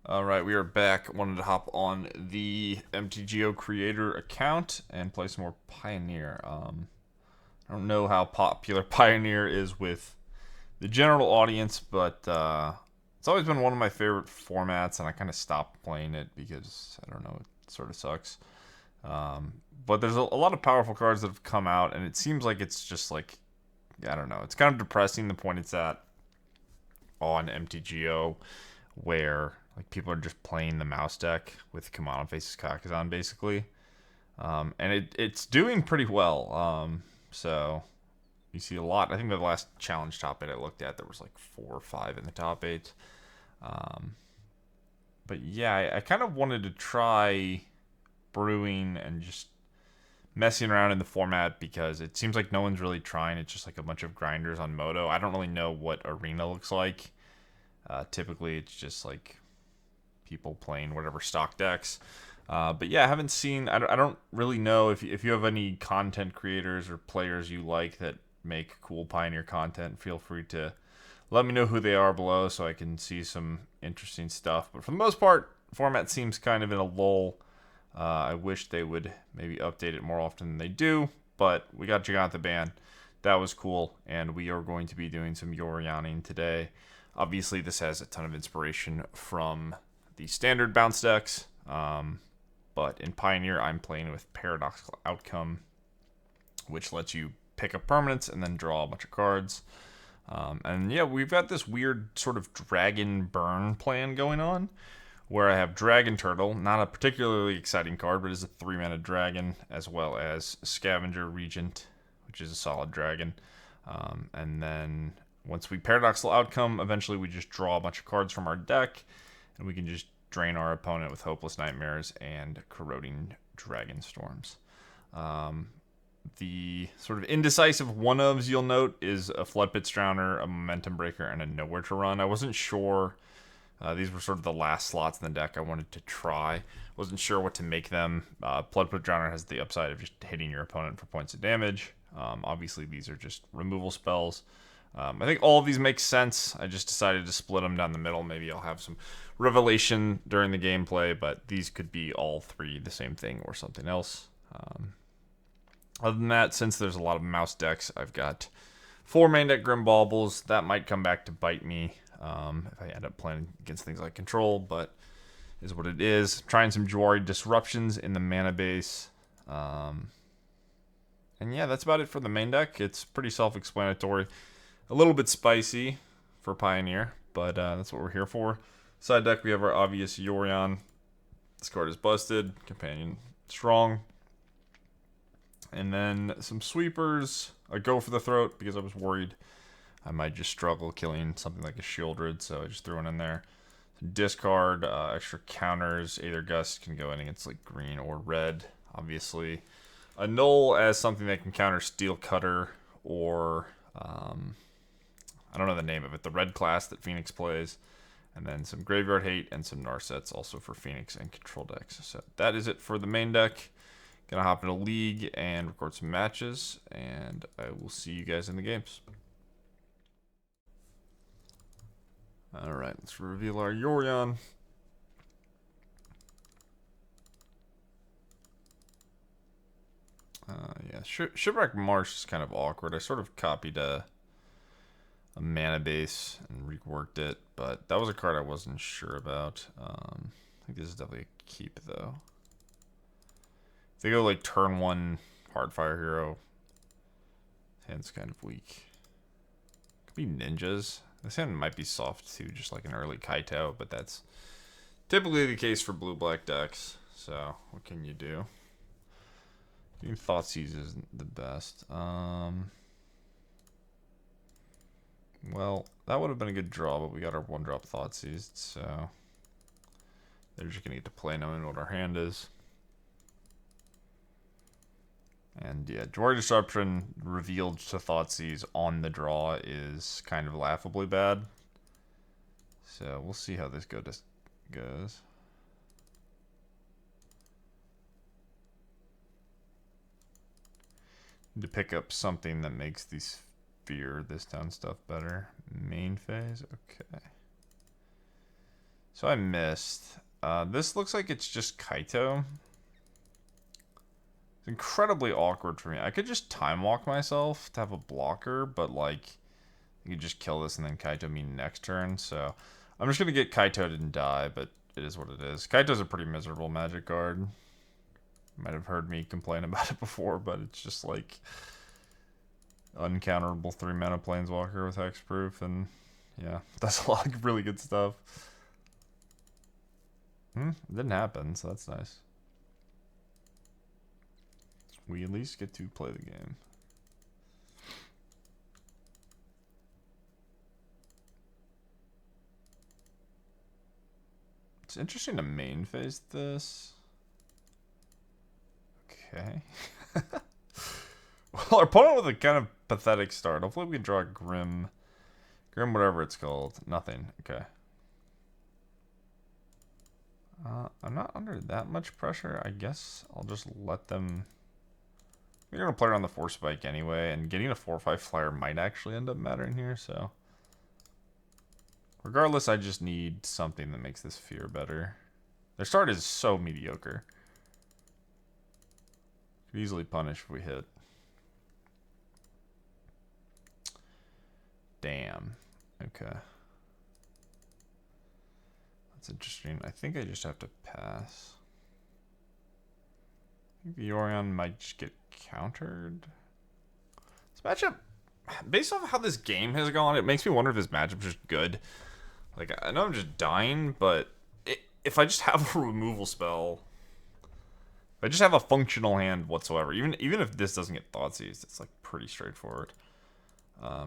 All right, we are back. Wanted to hop on the MTGO creator account and play some more Pioneer. I don't know how popular Pioneer is with the general audience, but it's always been one of my favorite formats, and I kind of stopped playing it because I don't know, it sort of sucks. Um, but there's a lot of powerful cards that have come out, and it seems like it's just like I don't know, it's kind of depressing the point it's at on MTGO where like people are just playing the mouse deck with Kamano faces Kakazan basically, and it's doing pretty well. So you see a lot. I think the last challenge top 8 I looked at, there was like 4 or 5 in the top 8. Um, but yeah, I kind of wanted to try brewing and just messing around in the format because it seems like no one's really trying. It's just like a bunch of grinders on Moto. I don't really know what Arena looks like. Typically, it's just like people playing whatever stock decks. But yeah, I haven't seen. I don't really know if you have any content creators or players you like that make cool Pioneer content. Feel free to let me know who they are below so I can see some interesting stuff. But for the most part, format seems kind of in a lull. I wish they would maybe update it more often than they do. But we got Giganta Ban. That was cool, and we are going to be doing some Yorioning today. Obviously, this has a ton of inspiration from the standard bounce decks. But in Pioneer, I'm playing with Paradoxical Outcome, which lets you pick up permanents and then draw a bunch of cards. And yeah, we've got this weird sort of dragon burn plan going on where I have Dragon Turtle, not a particularly exciting card, but it's a 3-mana dragon, as well as Scavenger Regent, which is a solid dragon. And then once we Paradoxical Outcome, eventually we just draw a bunch of cards from our deck, and we can just drain our opponent with Hopeless Nightmares and Corroding Dragon Storms. The sort of indecisive one-ofs you'll note is a Floodpits Drowner, a Momentum Breaker, and a Nowhere to Run. I wasn't sure. These were sort of the last slots in the deck I wanted to try. Wasn't sure what to make them. Floodpit Drowner has the upside of just hitting your opponent for points of damage. Obviously, these are just removal spells. I think all of these make sense. I just decided to split them down the middle. Maybe I'll have some revelation during the gameplay, but these could be all three the same thing or something else. Other than that, since there's a lot of mouse decks, I've got 4 main deck Grim Baubles. That might come back to bite me if I end up playing against things like Control, but is what it is. Trying some Jwari Disruptions in the mana base. And yeah, that's about it for the main deck. It's pretty self-explanatory. A little bit spicy for Pioneer, but that's what we're here for. Side deck, we have our obvious Yorion. This card is busted. Companion strong. And then some sweepers. I go for the throat because I was worried I might just struggle killing something like a Shieldred, so I just threw it in there. Discard, extra counters. Aether Gust can go in against like green or red, obviously. A Null as something that can counter Steel Cutter or I don't know the name of it, the red class that Phoenix plays. And then some Graveyard Hate and some Narsets also for Phoenix and Control decks. So that is it for the main deck. Gonna hop into League and record some matches, and I will see you guys in the games. Alright, let's reveal our Yorion. Yeah, Shipwreck Marsh is kind of awkward. I sort of copied a mana base and reworked it, but that was a card I wasn't sure about. I think this is definitely a keep, though. If they go like turn 1 Hardfire Hero, hand's kind of weak. Could be ninjas. This hand might be soft too, just like an early Kaito, but that's typically the case for blue-black decks. So what can you do? Even Thoughtseize isn't the best. Well, that would have been a good draw, but we got our 1-drop Thoughtseized, so they're just gonna get to play knowing what our hand is. And yeah, Jwari Disruption revealed to Thoughtseize on the draw is kind of laughably bad. So we'll see how this goes. Need to pick up something that makes these fear this town stuff better. Main phase, okay. So I missed. This looks like it's just Kaito. It's incredibly awkward for me. I could just time walk myself to have a blocker, but like, you could just kill this and then Kaito me next turn. So I'm just gonna get Kaito'd and die, but it is what it is. Kaito's a pretty miserable magic card. You might have heard me complain about it before, but it's just like uncounterable 3-mana planeswalker with hexproof, and yeah, that's a lot of really good stuff. It didn't happen, so that's nice. We at least get to play the game. It's interesting to main phase this. Okay. Well, our opponent with a kind of pathetic start. Hopefully we can draw a Grim whatever it's called. Nothing. Okay. I'm not under that much pressure. I guess I'll just let them... We're going to play around the 4 spike anyway, and getting a 4/5 flyer might actually end up mattering here, so... Regardless, I just need something that makes this fear better. Their start is so mediocre. Could easily punish if we hit. Damn. Okay. That's interesting. I think I just have to pass. I think the Yorion might just get countered. This matchup, based off how this game has gone, it makes me wonder if this matchup's just good. Like, I know I'm just dying, but if I just have a removal spell, if I just have a functional hand whatsoever, even if this doesn't get Thoughtseized, it's like pretty straightforward.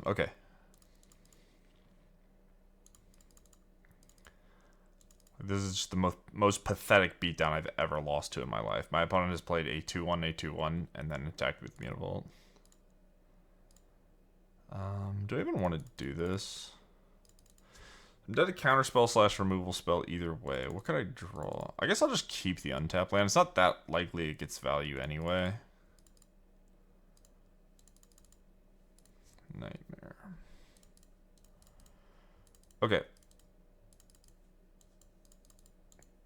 Okay. This is just the most pathetic beatdown I've ever lost to in my life. My opponent has played a 2-1, a 2-1, and then attacked with Mutavault. Do I even want to do this? I'm dead a counterspell / removal spell either way. What could I draw? I guess I'll just keep the untapped land. It's not that likely it gets value anyway. Nightmare. Okay.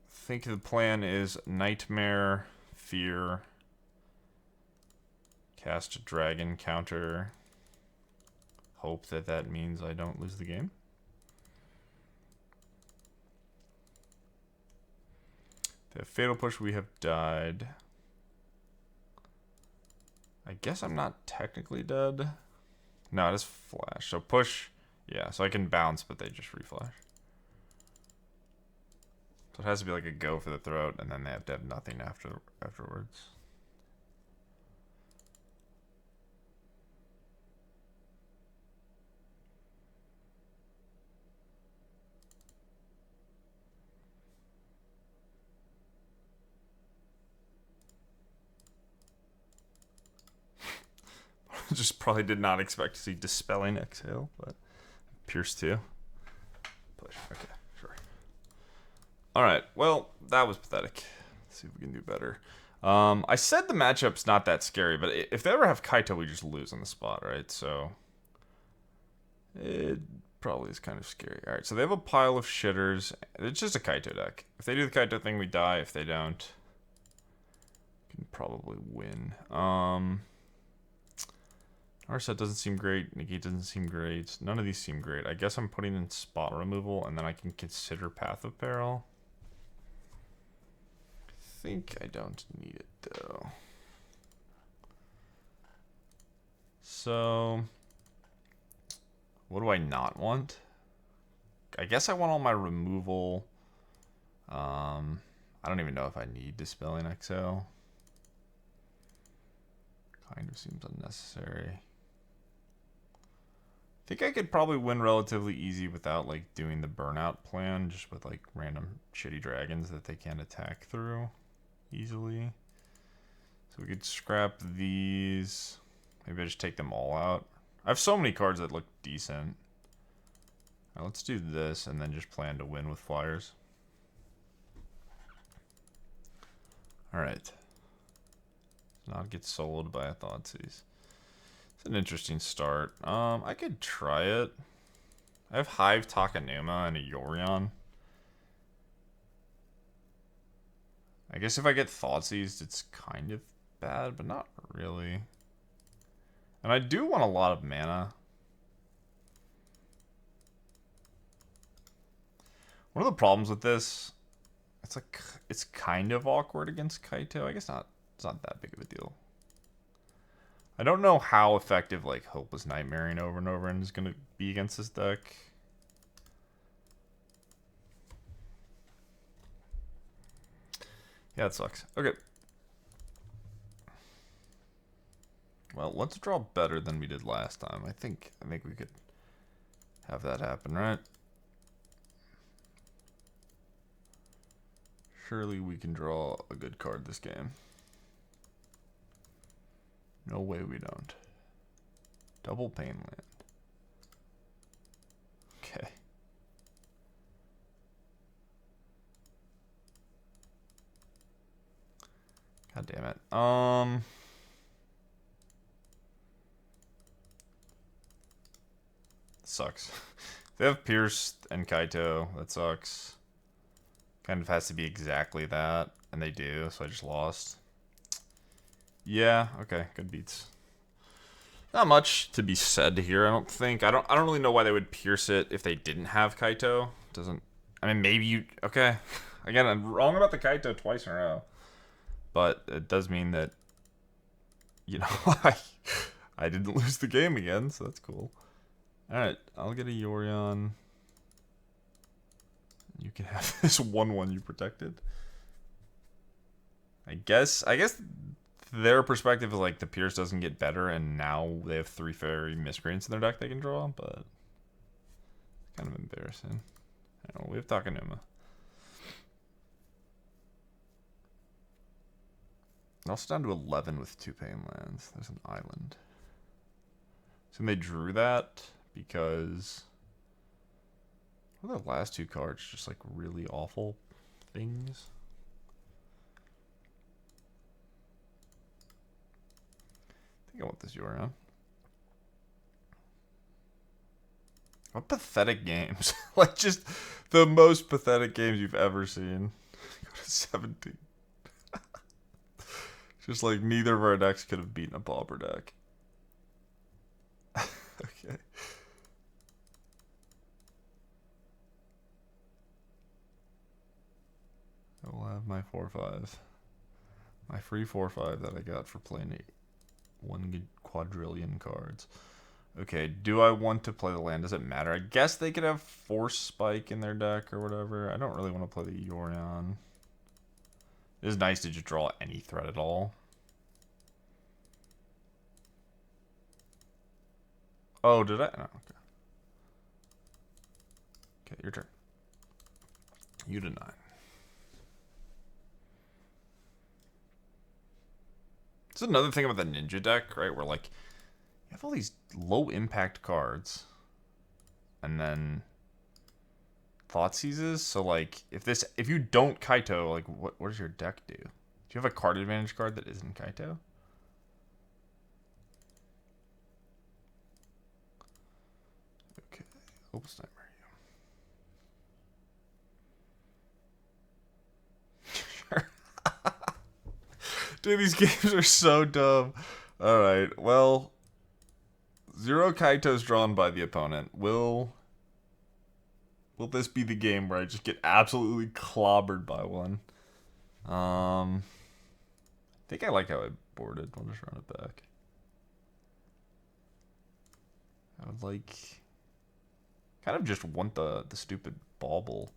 I think the plan is Nightmare, Fear, cast a Dragon counter. Hope that means I don't lose the game. The Fatal Push, we have died. I guess I'm not technically dead. No, it is flash. So push, yeah, so I can bounce, but they just reflash. So it has to be like a go for the throat, and then they have to have nothing afterwards. Just probably did not expect to see Dispelling Exhale, but Pierce 2. Push. Okay, sure. Alright, well, that was pathetic. Let's see if we can do better. I said the matchup's not that scary, but if they ever have Kaito, we just lose on the spot, right? So it probably is kind of scary. Alright, so they have a pile of shitters. It's just a Kaito deck. If they do the Kaito thing, we die. If they don't, we can probably win. Our set doesn't seem great. Negate doesn't seem great. None of these seem great. I guess I'm putting in spot removal, and then I can consider Path of Peril. I think I don't need it, though. So, what do I not want? I guess I want all my removal. I don't even know if I need Dispelling Exhale. Kind of seems unnecessary. I think I could probably win relatively easy without like doing the burnout plan, just with like random shitty dragons that they can't attack through easily. So we could scrap these. Maybe I just take them all out. I have so many cards that look decent. All right, let's do this and then just plan to win with flyers. Alright. Not get soloed by a Thoughtseize. It's an interesting start. I could try it. I have Hive Takanuma and a Yorion. I guess if I get Thoughtseize, it's kind of bad, but not really. And I do want a lot of mana. One of the problems with this, it's like, it's kind of awkward against Kaito. I guess not. It's not that big of a deal. I don't know how effective, like, Hopeless Nightmaring over and over and is going to be against this deck. Yeah, it sucks. Okay. Well, let's draw better than we did last time. I think we could have that happen, right? Surely we can draw a good card this game. No way we don't. Double Pain Land. Okay. God damn it. Sucks. They have Pierce and Kaito. That sucks. Kind of has to be exactly that, and they do, so I just lost. Yeah, okay, good beats. Not much to be said here, I don't think. I don't really know why they would pierce it if they didn't have Kaito. Doesn't I mean maybe you okay. Again, I'm wrong about the Kaito twice in a row. But it does mean that you know I didn't lose the game again, so that's cool. Alright, I'll get a Yorion. You can have this 1/1 you protected. I guess their perspective is like the Pierce doesn't get better, and now they have 3 fairy miscreants in their deck they can draw, but it's kind of embarrassing. I don't know, we have Takanuma. Also down to 11 with 2 Pain Lands. There's an island. So they drew that because what are the last 2 cards? Just like really awful things. I think I want this Yorion. What pathetic games. Like just the most pathetic games you've ever seen. Go to 17. Just like neither of our decks could have beaten a Pauper deck. Okay. I will have my 4/5. My free 4/5 that I got for playing 1 quadrillion cards. Okay, do I want to play the land? Does it matter? I guess they could have Force Spike in their deck or whatever. I don't really want to play the Yorion. It is nice to just draw any threat at all. Oh, did I? No, okay. Okay, your turn. You deny. This is another thing about the Ninja deck, right? Where, like, you have all these low impact cards. And then Thoughtseizes. So, like, if you don't Kaito, like, what does your deck do? Do you have a card advantage card that isn't Kaito? Okay. Hopeless Nightmare. Dude, these games are so dumb. Alright, well, 0 Kaitos drawn by the opponent. Will this be the game where I just get absolutely clobbered by one? I think I like how I boarded. I'll just run it back. I would like... kind of just want the stupid bauble.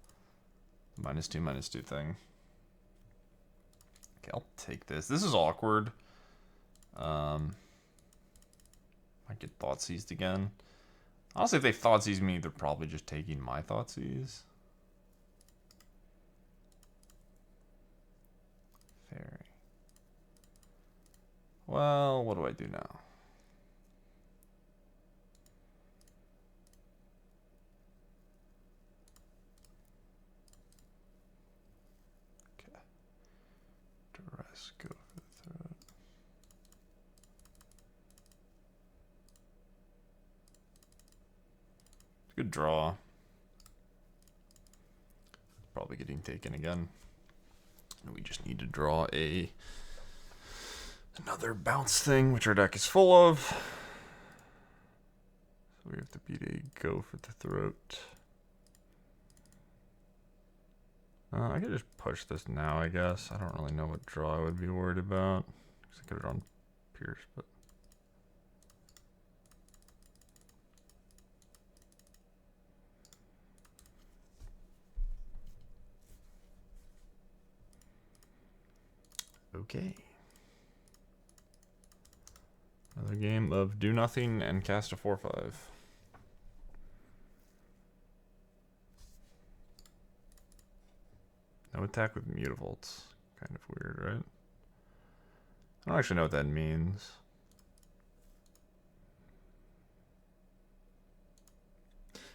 -2/-2 thing. Okay, I'll take this. This is awkward. Might get Thoughtseized again. Honestly, if they Thoughtseize me, they're probably just taking my Thoughtseize. Fairy. Well, what do I do now? Okay. Duress, go for the throat. Good draw. Probably getting taken again. We just need to draw another bounce thing, which our deck is full of. So we have to beat a Go for the Throat. I could just push this now, I guess. I don't really know what draw I would be worried about. I could have drawn Pierce, but... Okay. Another game of do nothing and cast a 4/5. No attack with Mutavolts. Kind of weird, right? I don't actually know what that means.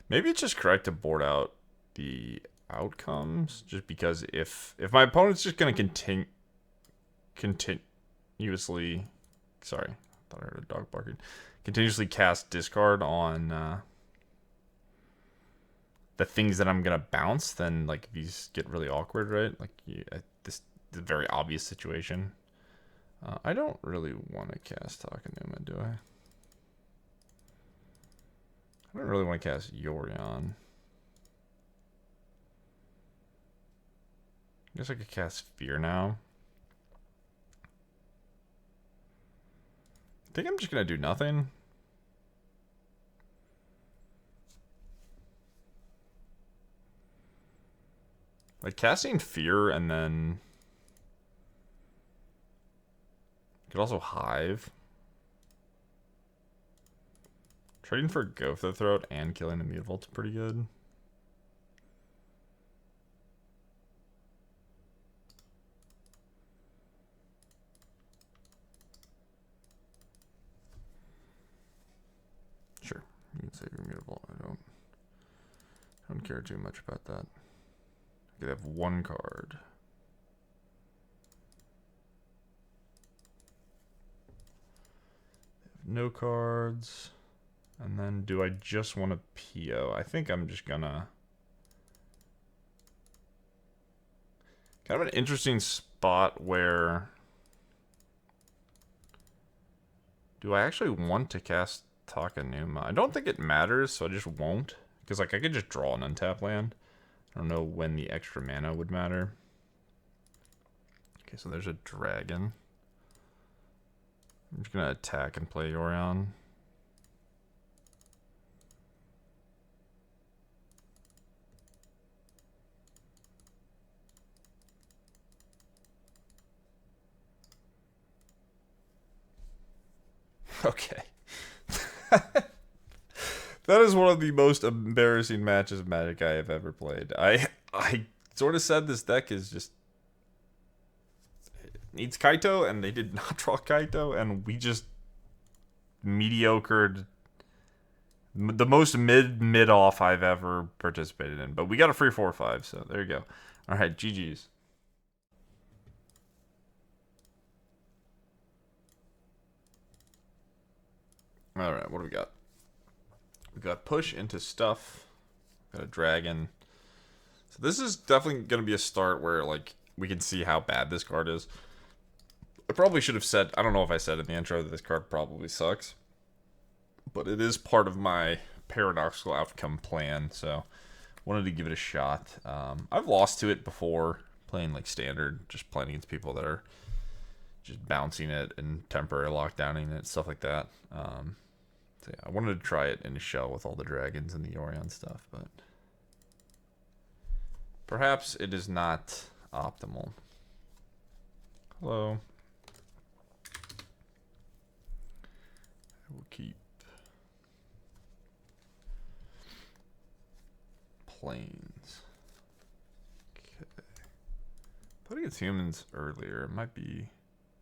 Maybe it's just correct to board out the outcomes, just because if my opponent's just gonna continuously, sorry, I thought I heard a dog barking, continuously cast discard on the things that I'm gonna bounce, then like these get really awkward, right? Like this is a very obvious situation. I don't really want to cast Takanuma, do I? I don't really want to cast Yorion. I guess I could cast Fear now. I think I'm just gonna do nothing. Like casting Fear and then could also Hive. Trading for Go for the Throat and killing the Mutavolt's pretty good. Sure, you can save your Mutavolt. I don't care too much about that. I could have one card. No cards. And then do I just want a PO? I think I'm just gonna... Kind of an interesting spot where... Do I actually want to cast Takanuma? I don't think it matters, so I just won't. Because like I could just draw an untap land. I don't know when the extra mana would matter. Okay, so there's a dragon. I'm just gonna attack and play Yorion. Okay. That is one of the most embarrassing matches of Magic I have ever played. I sort of said this deck is just... It needs Kaito, and they did not draw Kaito, and we just mediocred the most mid-off I've ever participated in. But we got a free 4/5, so there you go. Alright, GG's. Alright, what do we got? We got push into stuff. Got a dragon. So this is definitely going to be a start where, like, we can see how bad this card is. I probably should have said, I don't know if I said in the intro that this card probably sucks. But it is part of my paradoxical outcome plan, so wanted to give it a shot. I've lost to it before, playing like standard, just playing against people that are just bouncing it and temporary lockdowning it, stuff like that. So yeah, I wanted to try it in a shell with all the dragons and the Yorion stuff, but perhaps it is not optimal. Hello. I will keep planes. Okay. Played against humans earlier. It might be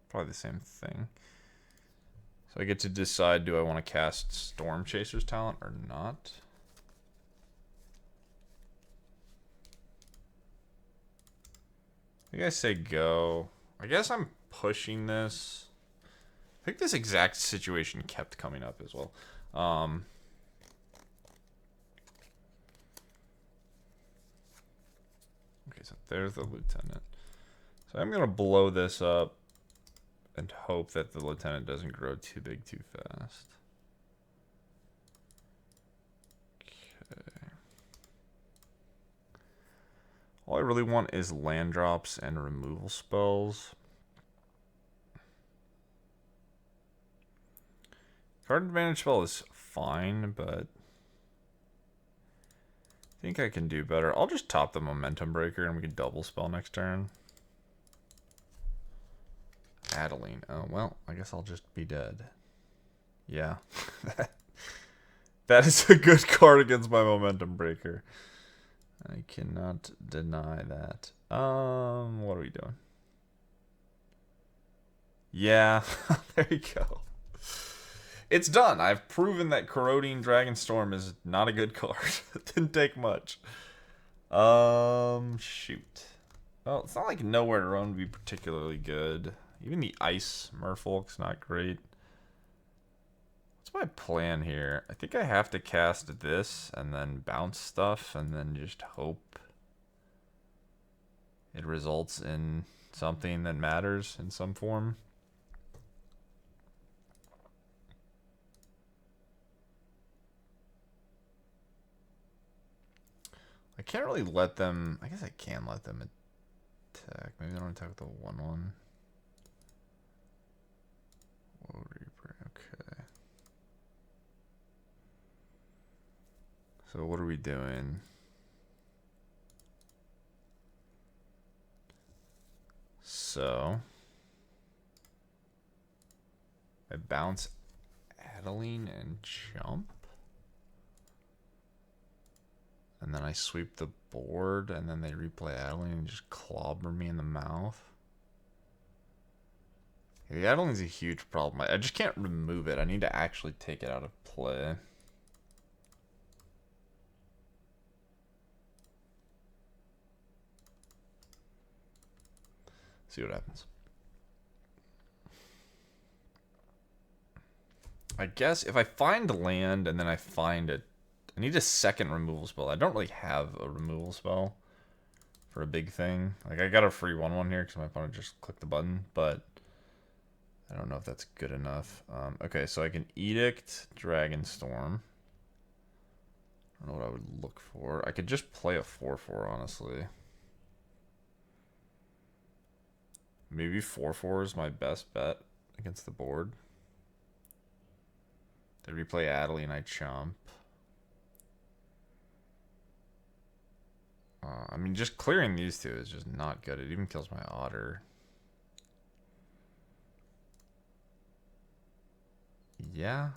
probably the same thing. So I get to decide, do I want to cast Storm Chaser's talent or not? I think I say go. I guess I'm pushing this. I think this exact situation kept coming up as well. Okay, so there's the lieutenant. So I'm going to blow this up and hope that the lieutenant doesn't grow too big too fast. Okay. All I really want is land drops and removal spells. Card advantage spell is fine, but I think I can do better. I'll just top the momentum breaker and we can double spell next turn. Adeline. Oh, well, I guess I'll just be dead. Yeah. That is a good card against my momentum breaker. I cannot deny that. What are we doing? Yeah, there you go. It's done. I've proven that Corroding Dragonstorm is not a good card. It didn't take much. Shoot. Well, it's not like Nowhere to Run would be particularly good. Even the Ice Merfolk's not great. What's my plan here? I think I have to cast this and then bounce stuff and then just hope it results in something that matters in some form. I can't really let them... I guess I can let them attack. Maybe they don't attack with the 1/1. Okay. So what are we doing? So I bounce Adeline and jump. And then I sweep the board, and then they replay Adeline and just clobber me in the mouth. Yeah, the Adeline's a huge problem. I just can't remove it. I need to actually take it out of play. See what happens. I guess if I find land and then I find it, I need a second removal spell. I don't really have a removal spell for a big thing. Like, I got a free 1/1 here because my opponent just clicked the button, but I don't know if that's good enough. Okay, so I can Edict Dragonstorm. I don't know what I would look for. I could just play a 4/4, honestly. Maybe 4/4 is my best bet against the board. They replay Adeline, I chomp. I mean, just clearing these two is just not good. It even kills my otter. Yeah.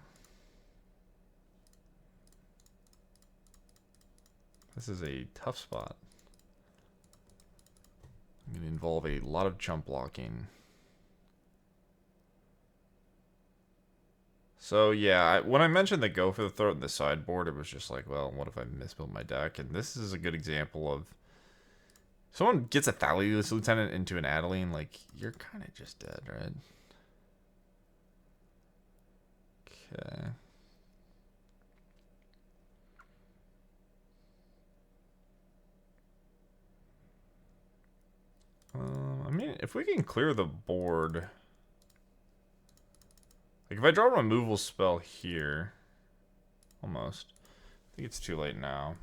This is a tough spot. I'm going to involve a lot of jump blocking. So yeah, when I mentioned the go for the throat in the sideboard, it was just like, well, what if I misbuild my deck? And this is a good example of someone gets a Thalius Lieutenant into an Adeline, like, you're kind of just dead, right? Okay. I mean, if we can clear the board... Like, if I draw a removal spell here... Almost. I think it's too late now.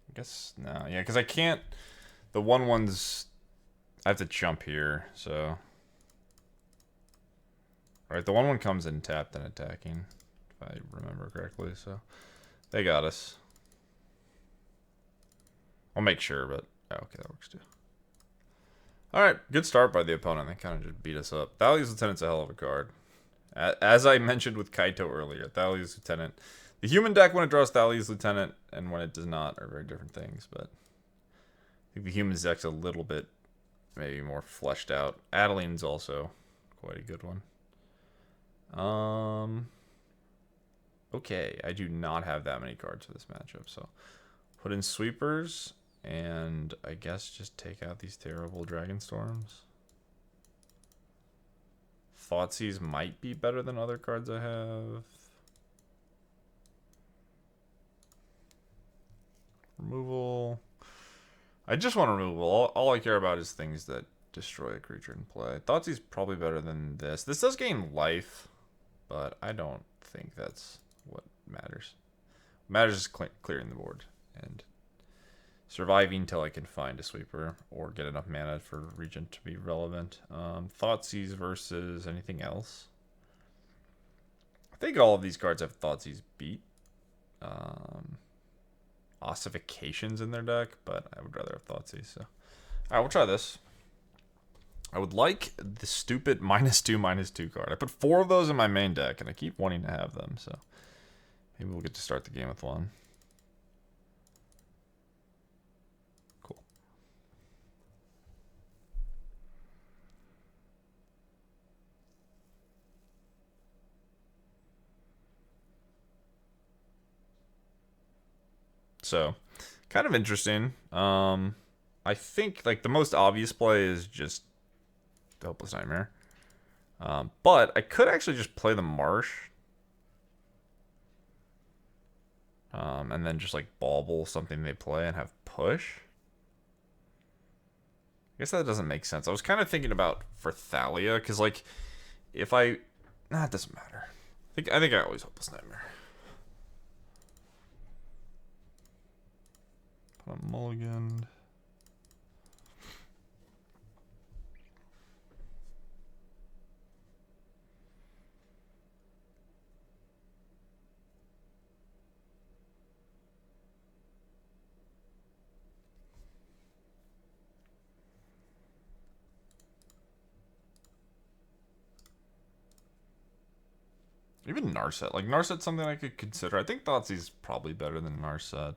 I guess, no. Yeah, because I can't... The 1/1's... I have to jump here, so... Alright, the 1/1 comes in tapped and attacking, if I remember correctly, so... They got us. I'll make sure, but... Oh, okay, that works too. Alright, good start by the opponent. They kind of just beat us up. Thalia's Lieutenant's a hell of a card. As I mentioned with Kaito earlier, Thalia's Lieutenant... The human deck, when it draws Thalia's Lieutenant, and when it does not, are very different things, but... I think the human deck's a little bit, maybe more fleshed out. Adeline's also quite a good one. Okay, I do not have that many cards for this matchup, so... Put in sweepers... And I guess just take out these terrible Dragonstorms. Thoughtseize might be better than other cards I have. I just want to remove all I care about is things that destroy a creature in play. Thoughtseize probably better than this. This does gain life, but I don't think that's what matters. What matters is clearing the board and surviving till I can find a sweeper or get enough mana for Regent to be relevant. Thoughtseize versus anything else. I think all of these cards have Thoughtseize beat. Ossifications in their deck, but I would rather have Thoughtseize. So, alright, we'll try this. I would like the stupid -2/-2 card. I put 4 of those in my main deck, and I keep wanting to have them. So maybe we'll get to start the game with one. Cool. So, kind of interesting. I think like the most obvious play is just the Hopeless Nightmare. But I could actually just play the Marsh. And then just like bauble something they play and have push. I guess that doesn't make sense. I was kind of thinking about for Thalia, because like if I it doesn't matter. I think I always Hopeless Nightmare. Put a mulligan. Even Narset. Like, Narset's something I could consider. I think Thoughtseize probably better than Narset.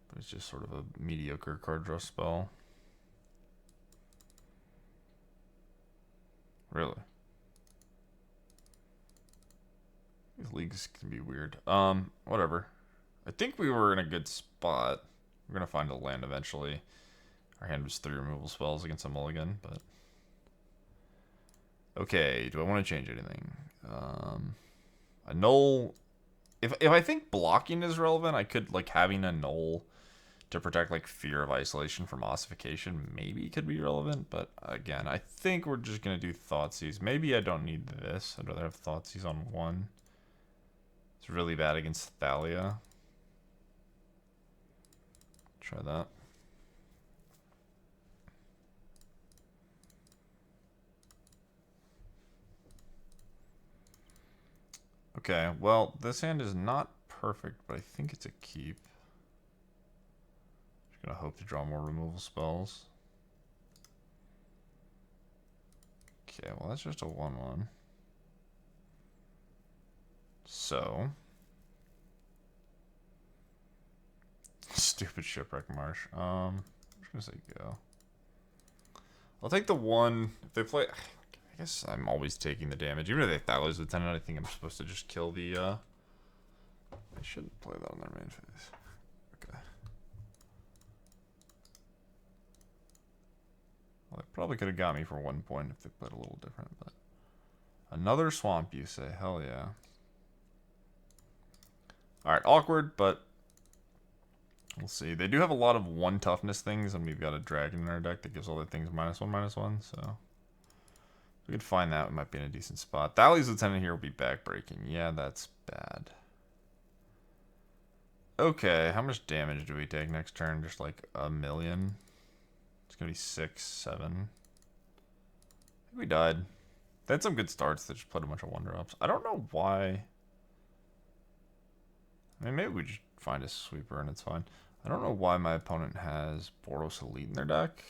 But it's just sort of a mediocre card draw spell. Really? These leagues can be weird. Whatever. I think we were in a good spot. We're going to find a land eventually. Our hand was 3 removal spells against a mulligan, but... Okay, do I want to change anything? A null... If I think blocking is relevant, I could, like, having a null to protect, like, Fear of Isolation from Ossification maybe could be relevant, but, again, I think we're just going to do Thoughtseize. Maybe I don't need this. I'd rather have Thoughtseize on 1. It's really bad against Thalia. Try that. Okay, well, this hand is not perfect, but I think it's a keep. Just gonna hope to draw more removal spells. Okay, well, that's just a 1/1. So... Stupid Shipwreck Marsh. I'm just gonna say go. I'll take the 1. If they play... I guess I'm always taking the damage. Even if they Thalio's Lieutenant, I think I'm supposed to just kill the, I shouldn't play that on their main phase. Okay. Well, they probably could have got me for 1 point if they played a little different, but... Another Swamp, you say? Hell yeah. Alright, awkward, but... We'll see. They do have a lot of 1 toughness things, and we've got a dragon in our deck that gives all the things -1/-1, so... If we could find that, we might be in a decent spot. Thalia's Lieutenant here will be backbreaking. Yeah, that's bad. Okay, how much damage do we take next turn? Just like 1,000,000? It's gonna be 6, 7. I think we died. They had some good starts. They just played a bunch of 1-drops. I don't know why. I mean, maybe we just find a sweeper and it's fine. I don't know why my opponent has Boros Elite in their deck.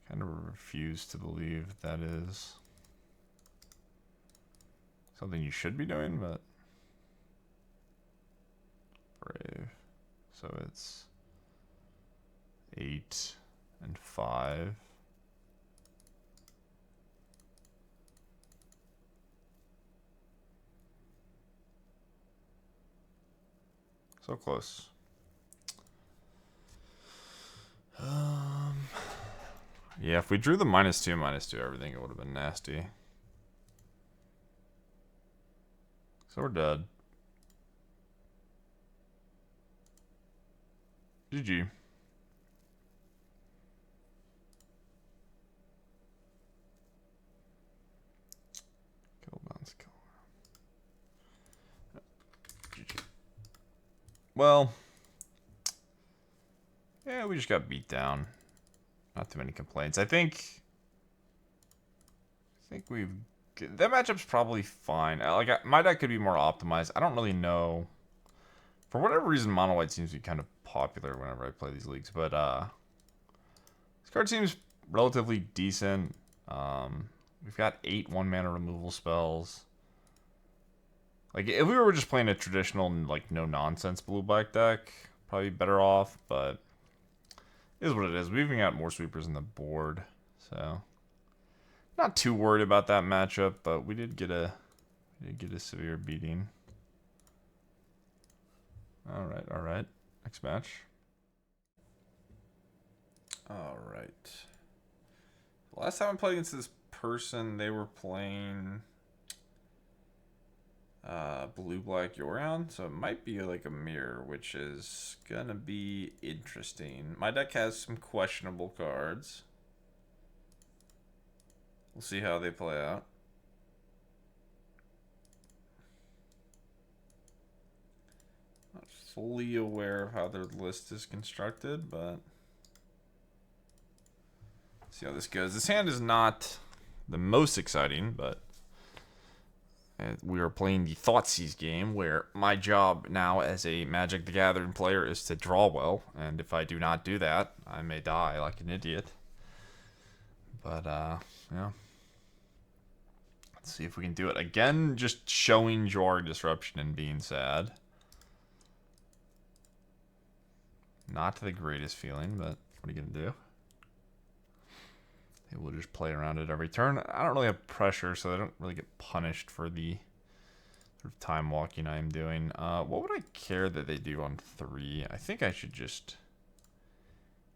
Kind of refuse to believe that is something you should be doing, but brave. So it's 8 and 5. So close. Yeah, if we drew the -2/-2 everything, it would have been nasty. So we're dead. GG. Kill bounce kill. GG. Well, yeah, we just got beat down. Not too many complaints. I think we've... That matchup's probably fine. My deck could be more optimized. I don't really know. For whatever reason, Mono White seems to be kind of popular whenever I play these leagues. But this card seems relatively decent. We've got 8 1-mana removal spells. Like, if we were just playing a traditional, like, no-nonsense blue-black deck, probably better off. But it is what it is. We've even got more sweepers in the board. So... Not too worried about that matchup, but we did get a severe beating. All right. Next match. All right. Last time I played against this person, they were playing blue-black Yorion, so it might be like a mirror, which is gonna be interesting. My deck has some questionable cards. We'll see how they play out. Not fully aware of how their list is constructed, but see how this goes. This hand is not the most exciting, but we are playing the Thoughtseize game, where my job now as a Magic the Gathering player is to draw well, and if I do not do that, I may die like an idiot. But, yeah. Let's see if we can do it. Again, just showing Jawar Disruption and being sad. Not the greatest feeling, but what are you going to do? They will just play around it every turn. I don't really have pressure, so I don't really get punished for the sort of time walking I am doing. What would I care that they do on 3? I think I should just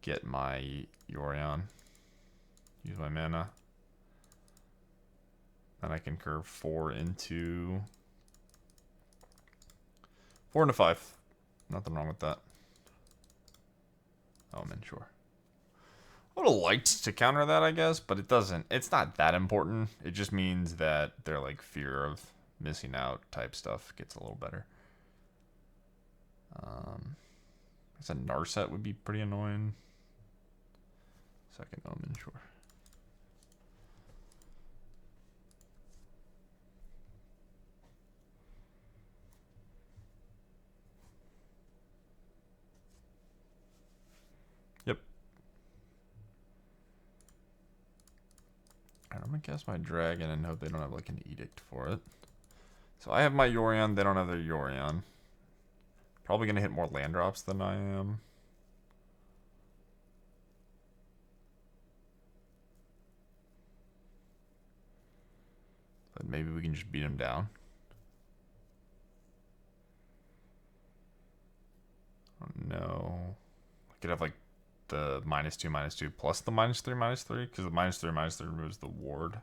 get my Yorion. Use my mana. Then I can curve 4 into 5. Nothing wrong with that. Oh, man, sure. I would have liked to counter that, I guess, but it doesn't. It's not that important. It just means that their like fear of missing out type stuff gets a little better. I guess a Narset would be pretty annoying. Second Omen, sure. Yep. Alright, I'm gonna cast my dragon and hope they don't have like an edict for it. So I have my Yorion, they don't have their Yorion. Probably gonna hit more land drops than I am. But maybe we can just beat him down. I don't know. I could have like the -2/-2 plus the -3/-3, because the -3/-3 removes the ward.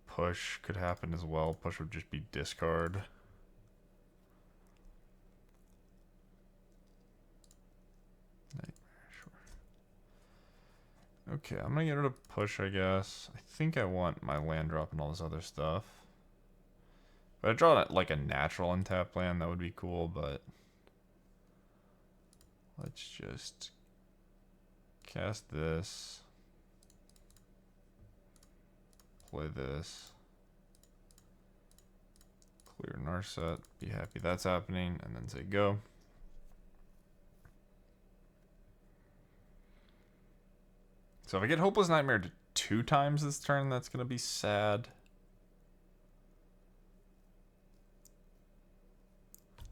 Push could happen as well. Push would just be discard. Nightmare, sure. Okay, I'm gonna get rid of push, I guess. I think I want my land drop and all this other stuff. If I draw like a natural untap land, that would be cool, but let's just cast this. Play this. Clear Narset. Be happy that's happening. And then say go. So if I get Hopeless Nightmare 2 times this turn, that's going to be sad.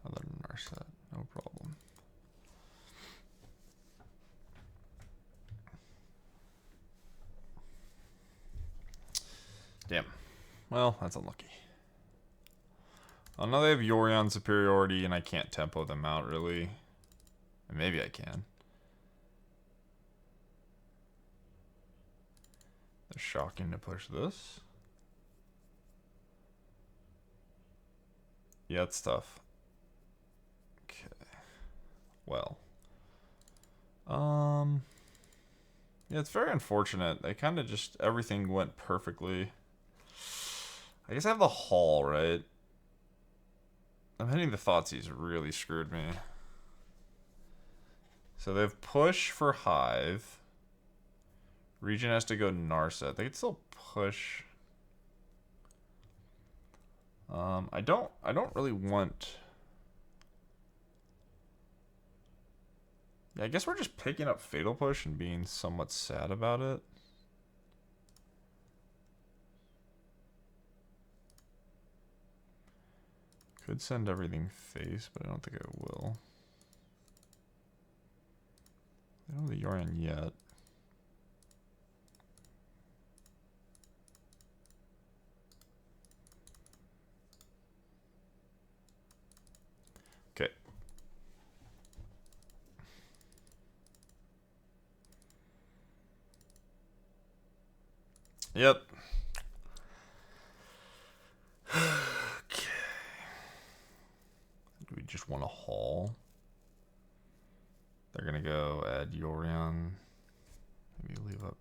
Other Narset. No problem. Damn. Well, that's unlucky. Well, now they have Yorion superiority, and I can't tempo them out, really. And maybe I can. They're shocking to push this. Yeah, it's tough. Okay. well. Yeah, it's very unfortunate. They kind of just, everything went perfectly. I guess I have the Hall, right? I'm hitting the Thoughtseize really screwed me. So they have push for Hive. Region has to go Narset. They could still push. I don't really want. Yeah, I guess we're just picking up Fatal Push and being somewhat sad about it. Could send everything face, but I don't think I will. I don't have the Yorion yet. Okay. Yep. Okay. Do we just want a haul? They're gonna go add Yorion. Maybe leave up.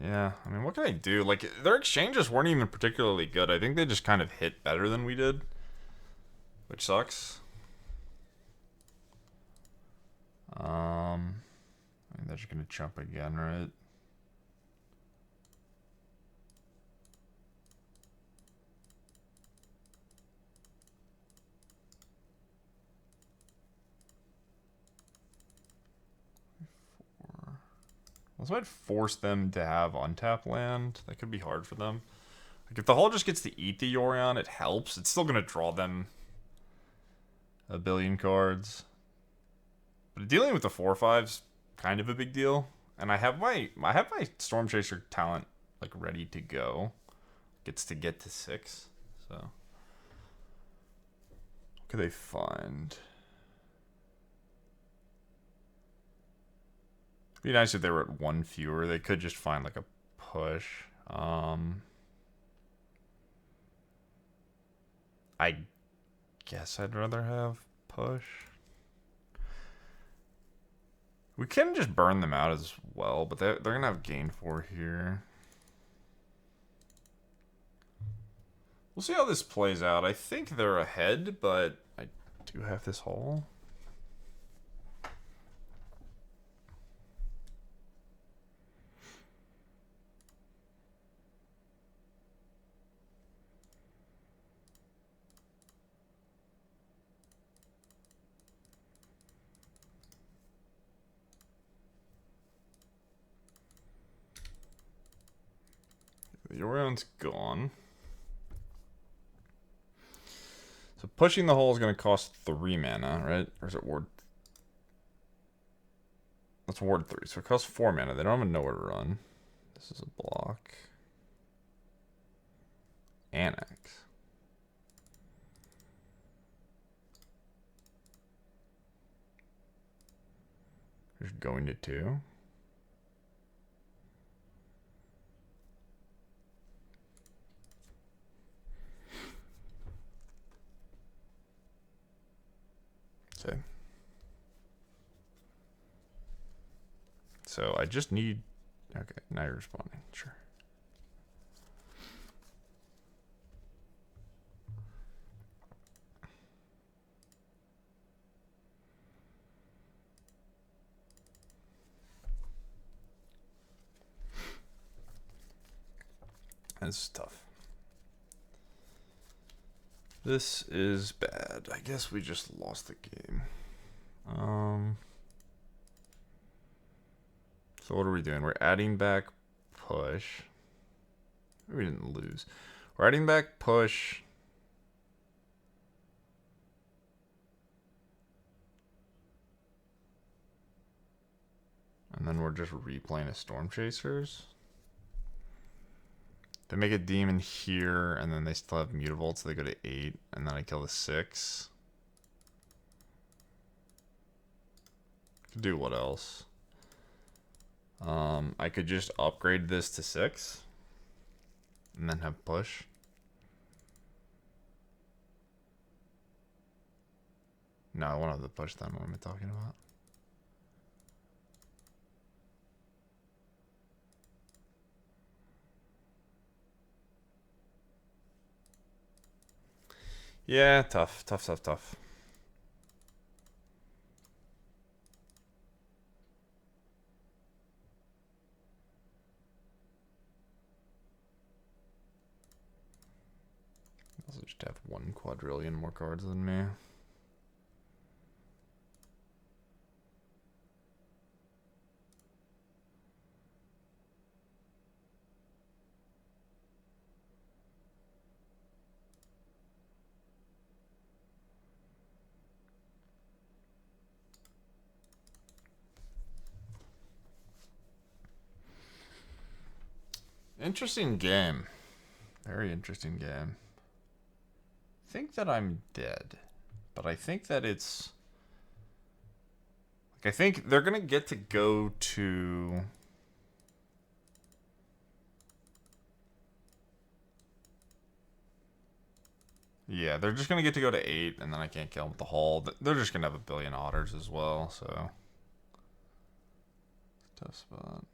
Yeah, I mean, what can I do? Like, their exchanges weren't even particularly good. I think they just kind of hit better than we did, which sucks. I mean, they're just gonna jump again, right? Unless I'd force them to have untap land. That could be hard for them. Like, if the Hull just gets to eat the Yorion, it helps. It's still gonna draw them a billion cards. But dealing with the 4/5's kind of a big deal. And I have my Storm Chaser talent like ready to go. Gets to get to 6. So what could they find? It'd be nice if they were at 1 fewer. They could just find like a push. I guess I'd rather have push. We can just burn them out as well, but they're gonna have gain 4 here. We'll see how this plays out. I think they're ahead, but I do have this Hull. The Orion's gone. So pushing the Hull is going to cost 3 mana, right? Or is it ward? That's ward 3. So it costs 4 mana. They don't have nowhere to run. This is a block. Annex. Just going to 2. Okay. So I just need. Okay, now you're responding. Sure. This is tough. This is bad. I guess we just lost the game. So what are we doing? We're adding back push. We didn't lose. We're adding back push. And then we're just replaying as Storm Chasers. They make a demon here, and then they still have Mutavault, so they go to 8, and then I kill the 6. Could do what else? I could just upgrade this to 6, and then have push. No, I wanted to push them. What am I talking about? Yeah, tough. Tough, tough, tough. Also just have 1 quadrillion more cards than me. Interesting game. Very interesting game. I think that I'm dead. But I think that it's... Like, I think they're going to get to go to... Yeah, they're just going to get to go to 8, and then I can't kill them with the hull. They're just going to have a billion otters as well, so... Tough spot.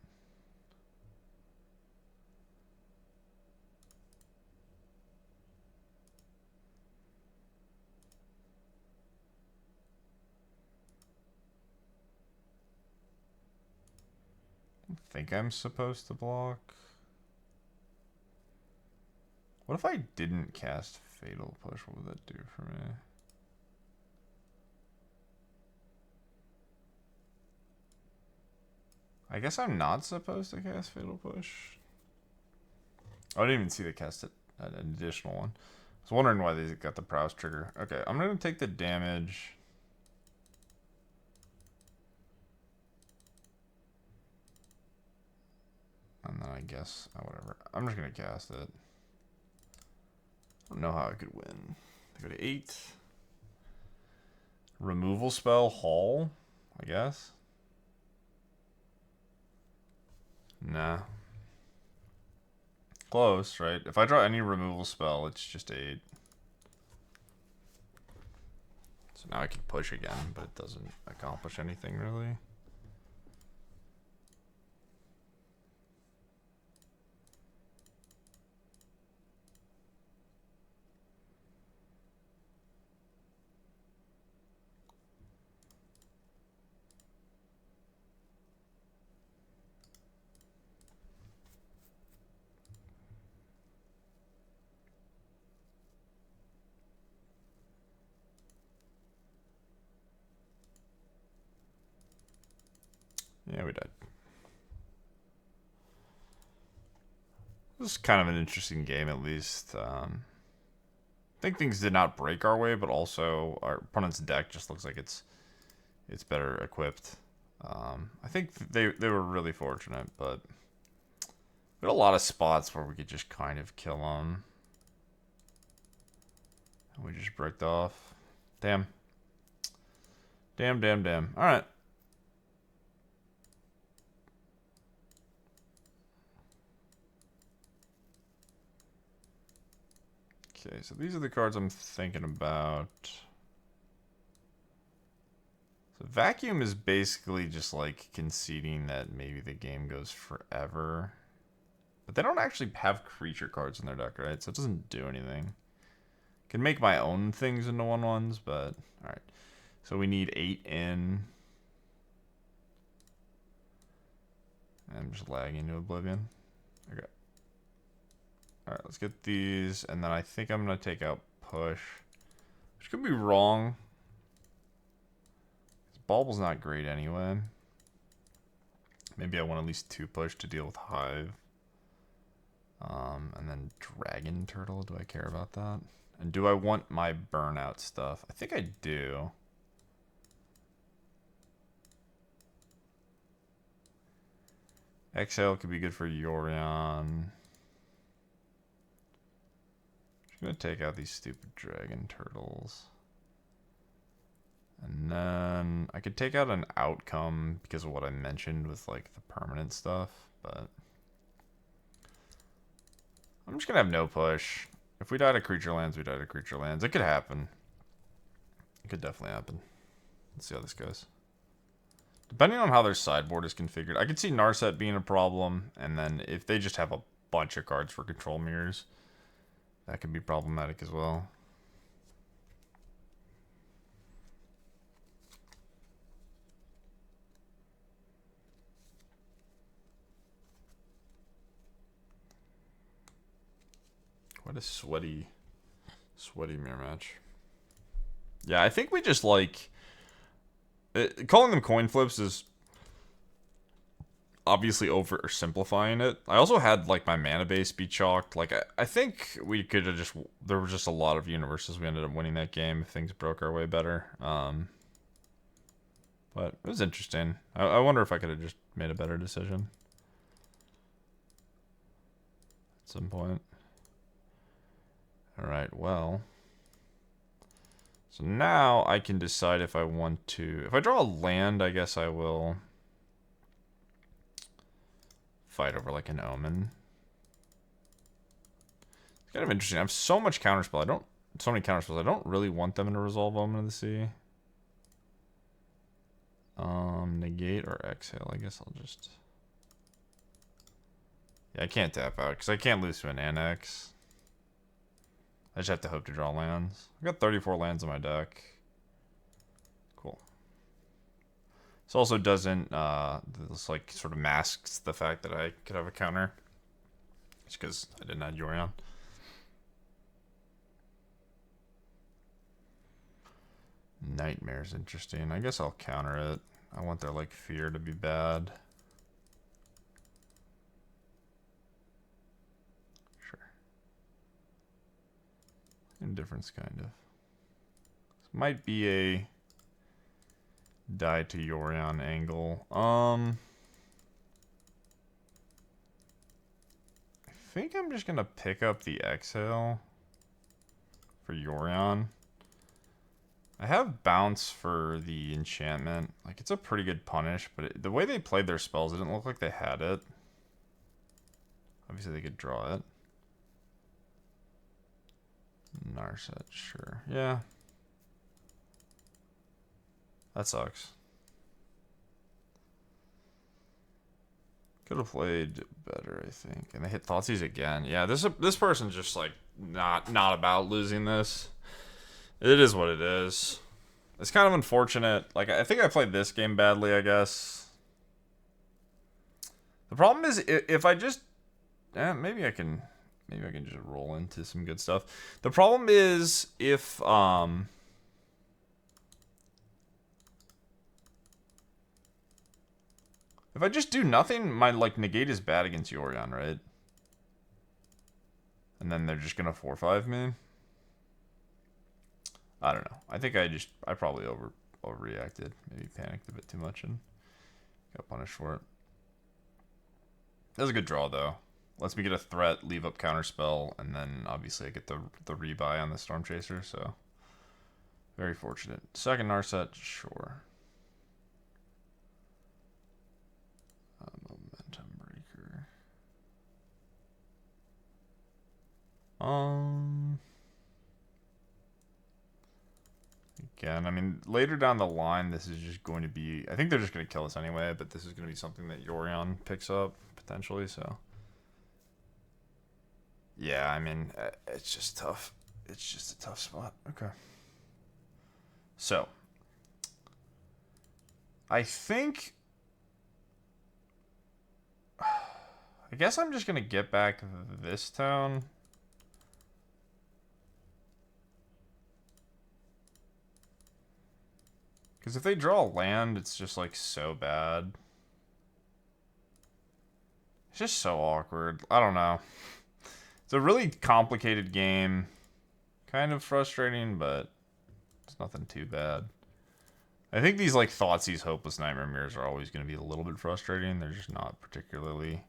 I think I'm supposed to block. What if I didn't cast Fatal Push? What would that do for me? I guess I'm not supposed to cast Fatal Push. Oh, I didn't even see they cast it. An additional one. I was wondering why they got the Prowess trigger. Okay, I'm going to take the damage. And then I guess, whatever. I'm just going to cast it. I don't know how I could win. They go to 8. Removal spell, Haul, I guess. Nah. Close, right? If I draw any removal spell, it's just 8. So now I can push again, but it doesn't accomplish anything really. Yeah, we died. This is kind of an interesting game, at least. I think things did not break our way, but also our opponent's deck just looks like it's better equipped. I think they were really fortunate, but we had a lot of spots where we could just kind of kill them. And we just bricked off. Damn. Damn, damn, damn. Alright. Okay, so these are the cards I'm thinking about. So Vacuum is basically just like conceding that maybe the game goes forever. But they don't actually have creature cards in their deck, right? So it doesn't do anything. Can make my own things into 1/1s, but alright. So we need 8 in. I'm just lagging into oblivion. Okay. Alright, let's get these, and then I think I'm gonna take out push. Which could be wrong. Bauble's not great anyway. Maybe I want at least 2 push to deal with Hive. And then Dragon Turtle, do I care about that? And do I want my burnout stuff? I think I do. Exhale could be good for Yorion. Just gonna take out these stupid Dragon Turtles. And then I could take out an outcome because of what I mentioned with like the permanent stuff, but I'm just gonna have no push. If we die to creature lands, we die to creature lands. It could happen. It could definitely happen. Let's see how this goes. Depending on how their sideboard is configured, I could see Narset being a problem, and then if they just have a bunch of cards for control mirrors, that could be problematic as well. What a sweaty mirror match. Yeah, I think we just like... calling them coin flips is obviously oversimplifying it. I also had like my mana base be chalked. Like I think we could have just... There were just a lot of universes we ended up winning that game if things broke our way better. But it was interesting. I wonder if I could have just made a better decision at some point. Alright, well. So now I can decide if I want to... If I draw a land, I guess I will fight over like an Omen. It's kind of interesting. I have so much counterspell. So many counterspells. I don't really want them to resolve Omen of the Sea. Negate or exhale. I guess I'll just... Yeah, I can't tap out because I can't lose to an Annex. I just have to hope to draw lands. I've got 34 lands in my deck. Cool. This also doesn't, this like sort of masks the fact that I could have a counter. Just because I didn't have Yorion. Nightmare's interesting. I guess I'll counter it. I want their like fear to be bad. Indifference, kind of. This might be a die to Yorion angle. I think I'm just gonna pick up the exhale for Yorion. I have bounce for the enchantment. Like, it's a pretty good punish, but the way they played their spells, it didn't look like they had it. Obviously, they could draw it. Narset, sure. Yeah. That sucks. Could have played better, I think. And they hit Thoughtseize again. Yeah, this person's just like not about losing this. It is what it is. It's kind of unfortunate. Like, I think I played this game badly, I guess. The problem is if I just maybe I can just roll into some good stuff. The problem is if I just do nothing, my like negate is bad against Yorion, right? And then they're just gonna 4/5 me. I don't know. I think I probably overreacted. Maybe panicked a bit too much and got punished for it. That was a good draw though. Lets me get a threat, leave up counterspell, and then obviously I get the rebuy on the Storm Chaser, so very fortunate. Second Narset, sure. Momentum Breaker. Again, I mean, later down the line, this is just going to be... I think they're just going to kill us anyway, but this is going to be something that Yorion picks up, potentially, so... Yeah, I mean, it's just tough. It's just a tough spot. Okay. So, I think... I guess I'm just going to get back this town. Because if they draw land, it's just, like, so bad. It's just so awkward. I don't know. It's a really complicated game. Kind of frustrating, but it's nothing too bad. I think these, like, Thoughtseize Hopeless Nightmare Mirrors are always going to be a little bit frustrating. They're just not particularly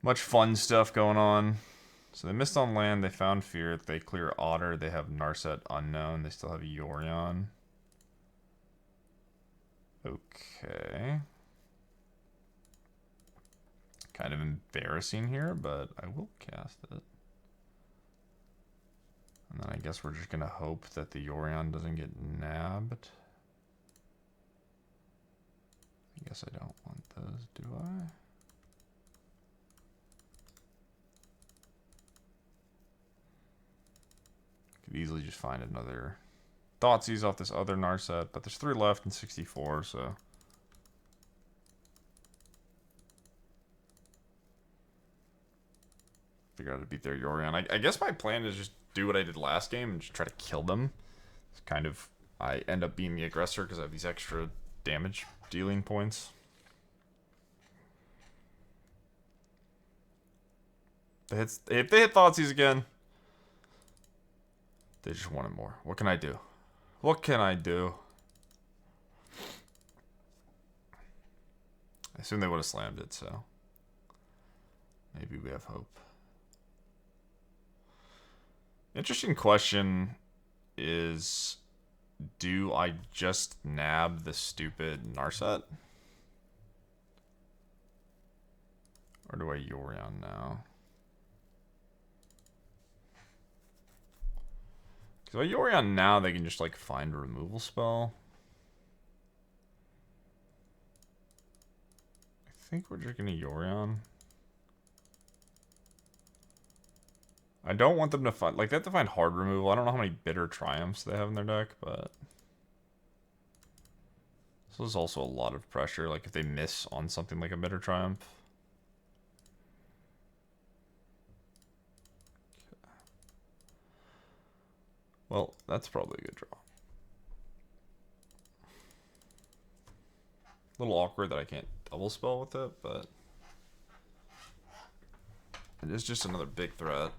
much fun stuff going on. So they missed on land. They found Fear. They clear Otter. They have Narset Unknown. They still have Yorion. Okay. Kind of embarrassing here, but I will cast it. And then I guess we're just going to hope that the Yorion doesn't get nabbed. I guess I don't want those, do I? Could easily just find another Thoughtseize off this other Narset, but there's 3 left and 64, so... Figure out how to beat their Yorion. I guess my plan is just do what I did last game and just try to kill them. It's kind of... I end up being the aggressor because I have these extra damage dealing points. If they hit Thoughtseize again, they just wanted more. What can I do? What can I do? I assume they would have slammed it, so maybe we have hope. Interesting question is, do I just nab the stupid Narset? Or do I Yorion now? Because if I Yorion now, they can just like find a removal spell. I think we're just gonna Yorion. I don't want them to find, like, they have to find hard removal. I don't know how many bitter triumphs they have in their deck, but this is also a lot of pressure. Like, if they miss on something like a bitter triumph. Well, that's probably a good draw. A little awkward that I can't double spell with it, but it is just another big threat.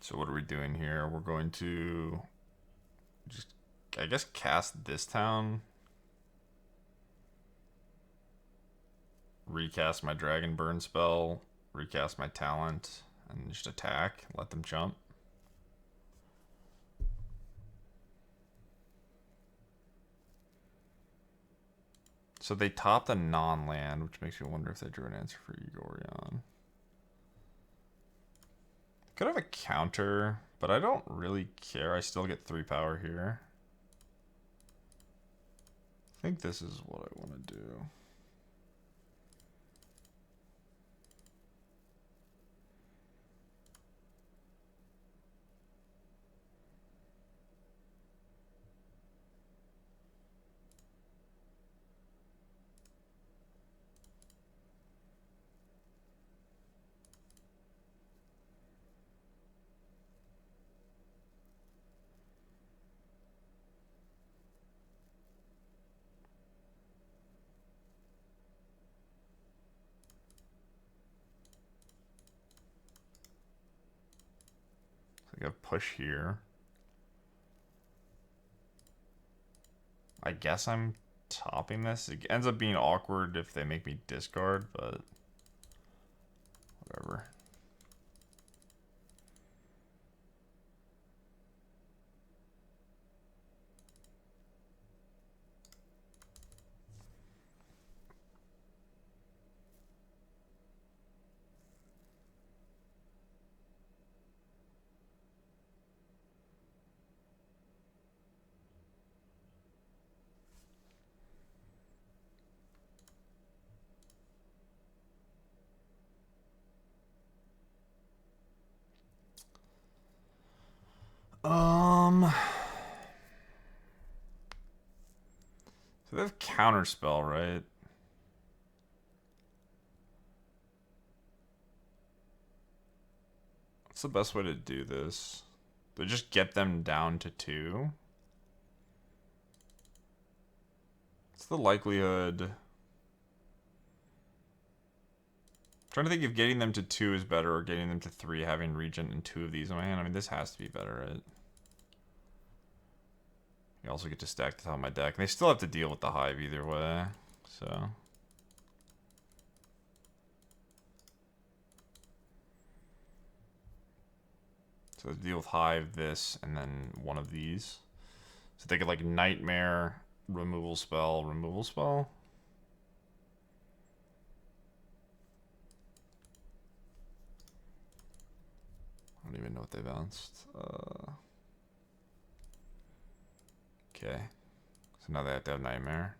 So what are we doing here? We're going to just, I guess, cast this town. Recast my Dragon Burn spell. Recast my talent. And just attack. Let them jump. So they top the non-land, which makes me wonder if they drew an answer for Yorion. Could have a counter, but I don't really care. I still get 3 power here. I think this is what I want to do. I got push here. I guess I'm topping this. It ends up being awkward if they make me discard, but whatever. So they have counterspell, right? What's the best way to do this? To just get them down to 2? What's the likelihood? I'm trying to think if getting them to 2 is better or getting them to 3 having Regent and 2 of these in my hand. I mean, this has to be better, right? You also get to stack the top of my deck. And they still have to deal with the Hive either way, so... So they deal with Hive, this, and then one of these. So they could, like, Nightmare, removal spell, removal spell. don't even know what they bounced. Okay. So now they have to have Nightmare.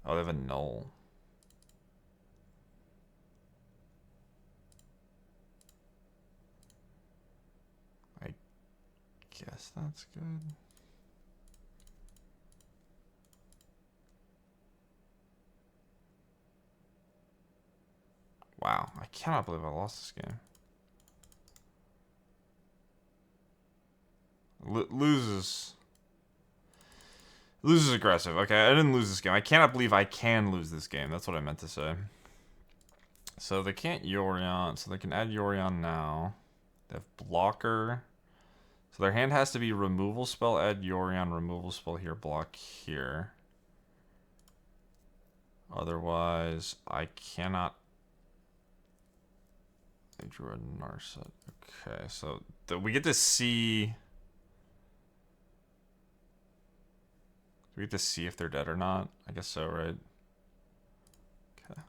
Oh, they have a Null. I guess that's good. Wow, I cannot believe I lost this game. Loses aggressive. Okay, I didn't lose this game. I cannot believe I can lose this game. That's what I meant to say. So they can't Yorion, so they can add Yorion now. They have blocker. So their hand has to be removal spell, add Yorion, removal spell here, block here. Otherwise, I cannot. I drew a Narset. Okay, so we get to see. Do we get to see if they're dead or not? I guess so, right? Okay.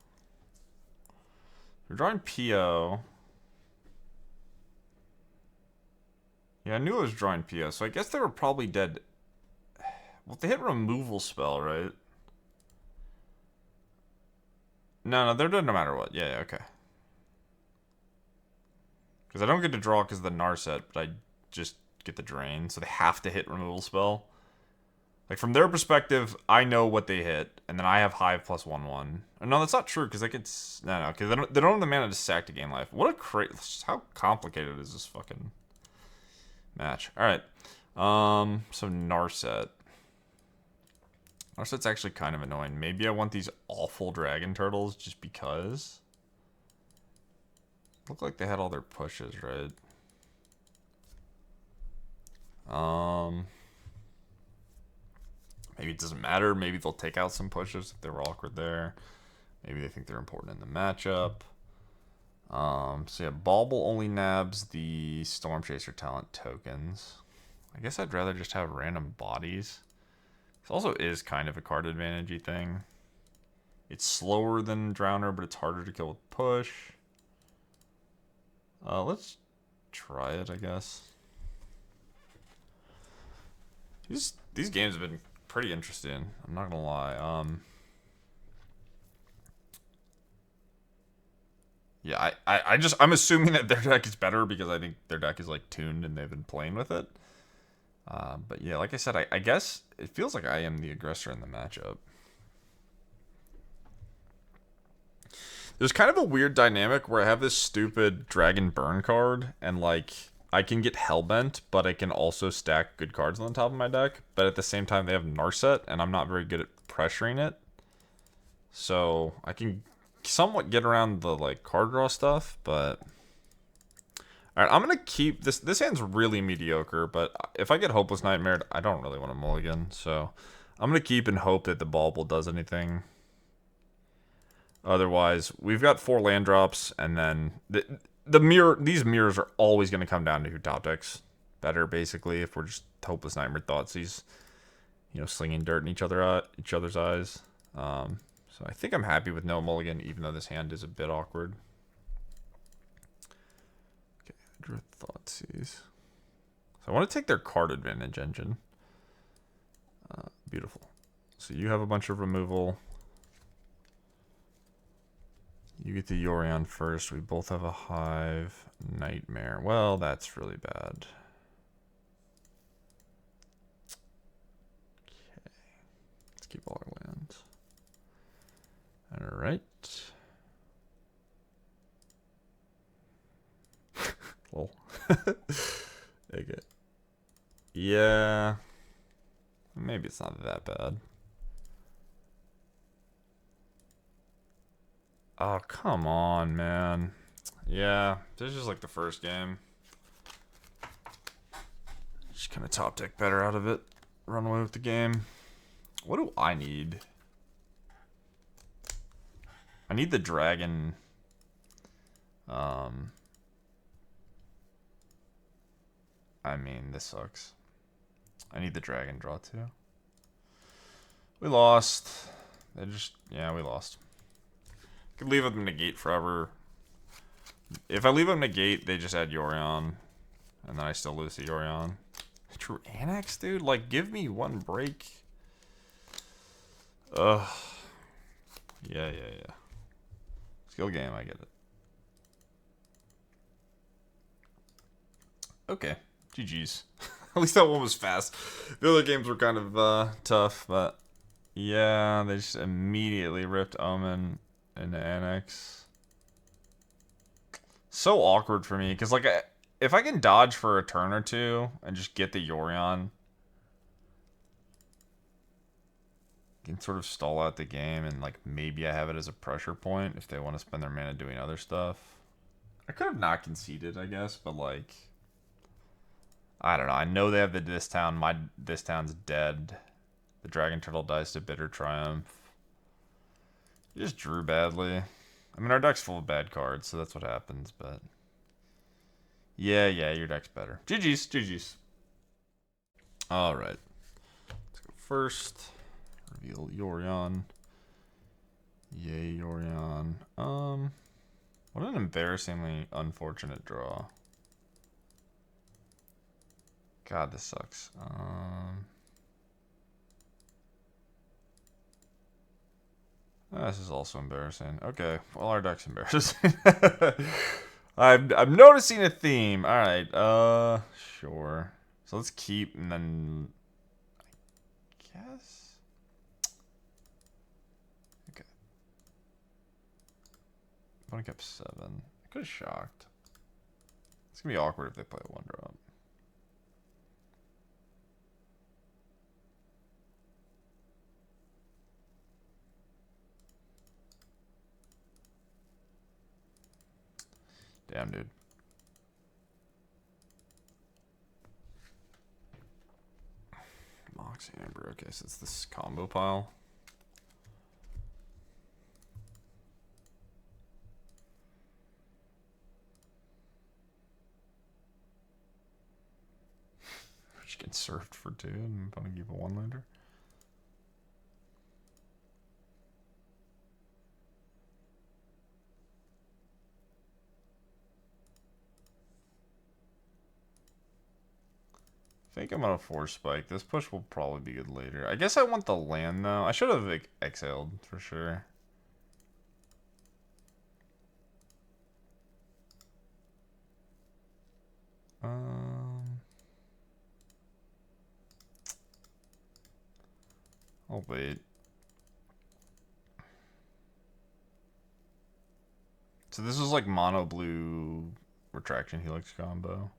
We're drawing PO. Yeah, I knew I was drawing PO, so I guess they were probably dead. Well, they hit removal spell, right? No, they're dead no matter what. Yeah, okay. Because I don't get to draw because of the Narset, but I just get the drain, so they have to hit removal spell. Like, from their perspective, I know what they hit, and then I have Hive plus 1/1. No, that's not true, because they could... No, because they don't have the mana to sack to gain life. What a crazy... How complicated is this fucking match? Alright. So Narset. Narset's actually kind of annoying. Maybe I want these awful dragon turtles just because. Look like they had all their pushes, right? Maybe it doesn't matter. Maybe they'll take out some pushes if they were awkward there. Maybe they think they're important in the matchup. So yeah, Bauble only nabs the Storm Chaser talent tokens. I guess I'd rather just have random bodies. This also is kind of a card advantage-y thing. It's slower than Drowner, but it's harder to kill with push. Let's try it, I guess. These games have been pretty interesting. I'm not gonna lie. Yeah, I'm assuming that their deck is better because I think their deck is like tuned and they've been playing with it. But yeah, like I said, I guess it feels like I am the aggressor in the matchup. There's kind of a weird dynamic where I have this stupid Dragon Burn card, and like I can get Hellbent, but I can also stack good cards on the top of my deck. But at the same time, they have Narset, and I'm not very good at pressuring it. So I can somewhat get around the like card draw stuff, but alright, I'm gonna keep this. This hand's really mediocre, but if I get Hopeless Nightmare, I don't really want to mulligan. So I'm gonna keep and hope that the Bauble does anything. Otherwise, we've got 4 land drops, and then the mirror. These mirrors are always going to come down to who top decks better. Basically, if we're just Hopeless Nightmare Thoughtseize, slinging dirt in each other's eyes. So I think I'm happy with no mulligan, even though this hand is a bit awkward. Okay, I drew Thoughtseize. So I want to take their card advantage engine. Beautiful. So you have a bunch of removal. You get the Yorion first. We both have a Hive. Nightmare. Well, that's really bad. Okay. Let's keep all our lands. Alright. Lol. Okay. Yeah. Maybe it's not that bad. Oh, come on, man. Yeah, this is just like the first game. Just kind of top deck better out of it. Run away with the game. What do I need? I need the dragon. I mean, this sucks. I need the dragon draw too. We lost. Yeah, we lost. Could leave them negate forever. If I leave them negate, they just add Yorion. And then I still lose the Yorion. True Annex, dude? Like, give me one break. Ugh. Yeah. Skill game, I get it. Okay. GG's. At least that one was fast. The other games were kind of tough, but yeah, they just immediately ripped Omen into Annex. So awkward for me, because like, if I can dodge for a turn or two and just get the Yorion, I can sort of stall out the game, and like maybe I have it as a pressure point if they want to spend their mana doing other stuff. I could have not conceded, I guess, but like, I don't know. I know they have the this town. This town's dead. The Dragon Turtle dies to Bitter Triumph. You just drew badly. I mean, our deck's full of bad cards, so that's what happens, but... Yeah, your deck's better. GG's. Alright. Let's go first. Reveal Yorion. Yay, Yorion. What an embarrassingly unfortunate draw. God, this sucks. This is also embarrassing. Okay, well, our deck's embarrassing. I'm noticing a theme. All right, sure. So let's keep, and then I guess. Okay. Opponent kept 7. I could have shocked. It's gonna be awkward if they play a 1-drop. Damn, dude. Mox Amber. Okay, so it's this combo pile. Which gets served for 2 and opponent give a 1-lander. I think I'm gonna force spike. This push will probably be good later. I guess I want the land though. I should have exhaled for sure. I'll wait. So this is like mono blue retraction helix combo.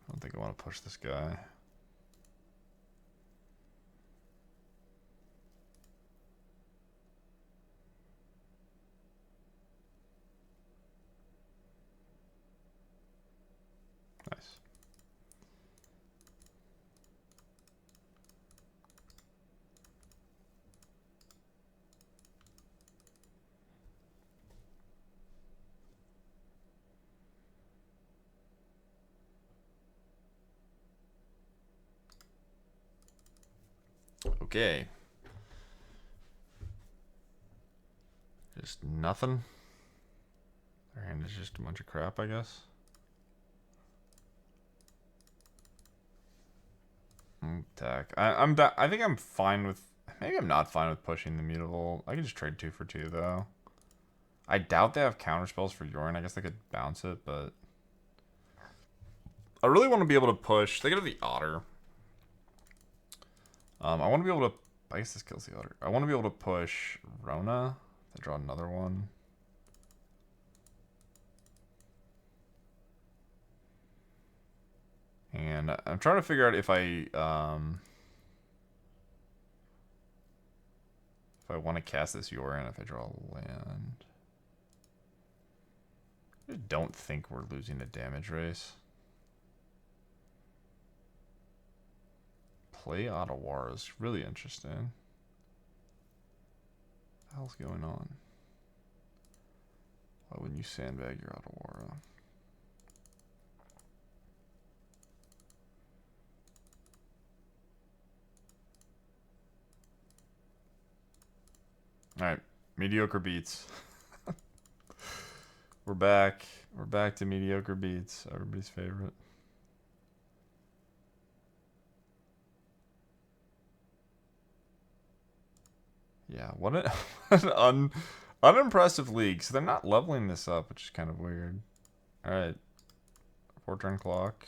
I don't think I want to push this guy. Nice. Okay. Just nothing. Their hand is just a bunch of crap, I guess. Attack. I think I'm fine with. Maybe I'm not fine with pushing the mutable. I can just trade 2 for 2 though. I doubt they have counter spells for Yorion. I guess they could bounce it, but I really want to be able to push. They go to the Otter. I want to be able to. I guess this kills the Otter. I want to be able to push Rona. They draw another one. And I'm trying to figure out if I want to cast this Yorion if I draw a land. I don't think we're losing a damage race. Play Ottawara is really interesting. What the hell's going on? Why wouldn't you sandbag your Ottawara? Alright, mediocre beats. We're back. We're back to mediocre beats. Everybody's favorite. Yeah, what an unimpressive league. So they're not leveling this up, which is kind of weird. Alright. 4-turn clock.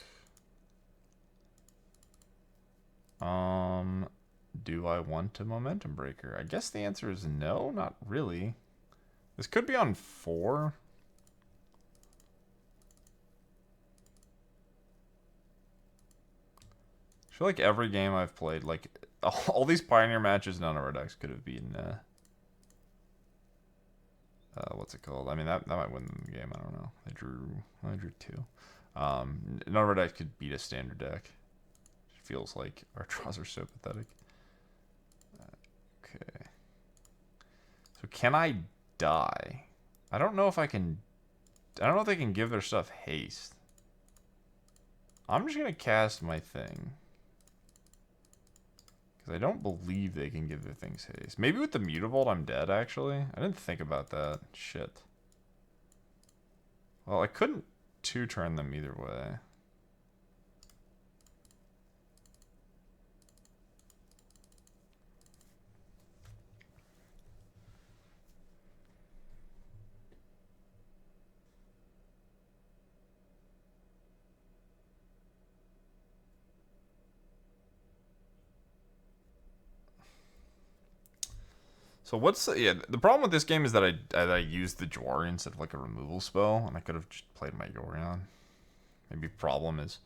Do I want a momentum breaker? I guess the answer is no, not really. This could be on 4. I feel like every game I've played, like all these Pioneer matches, none of our decks could have been what's it called? I mean, that might win the game. I don't know. I drew 2. None of our decks could beat a standard deck. It feels like our draws are so pathetic. Okay. So can I die? I don't know if I can. I don't know if they can give their stuff haste. I'm just gonna cast my thing. Because I don't believe they can give their things haste. Maybe with the Mutavault I'm dead, actually. I didn't think about that. Shit. Well, I couldn't 2-turn them either way. So what's the problem with this game is that I used the Yorion instead of like a removal spell, and I could have just played my Yorion. Maybe problem is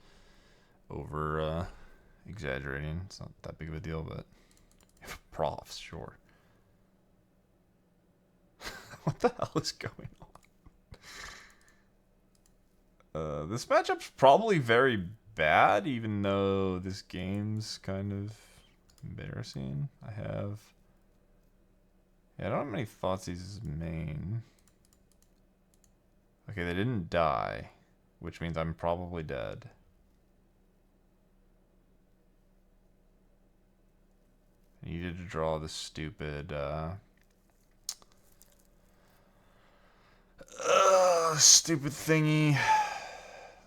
over exaggerating. It's not that big of a deal, but profs, sure. What the hell is going on? This matchup's probably very bad, even though this game's kind of embarrassing. Yeah, I don't have many Thoughtseize main. Okay, they didn't die, which means I'm probably dead. I needed to draw this stupid, stupid thingy.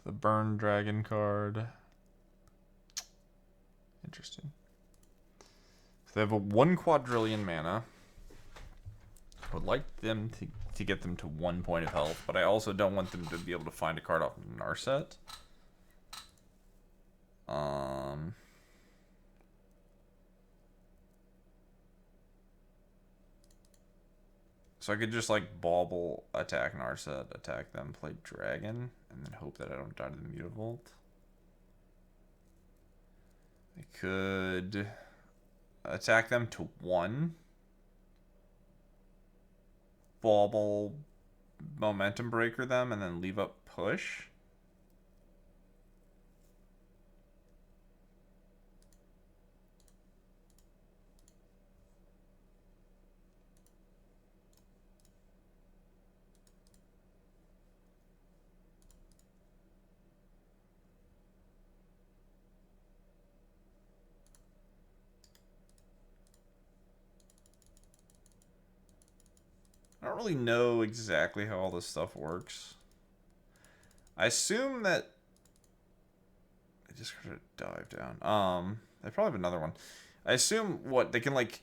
The Burn Dragon card. Interesting. So they have a 1 quadrillion mana. I would like them to get them to 1 point of health, but I also don't want them to be able to find a card off of Narset. So I could just like bauble, attack Narset, attack them, play Dragon, and then hope that I don't die to the Mutavault. I could attack them to 1. Bauble, momentum breaker them, and then leave up push. I don't really know exactly how all this stuff works. I assume that I just gotta dive down. They probably have another one. I assume what they can like.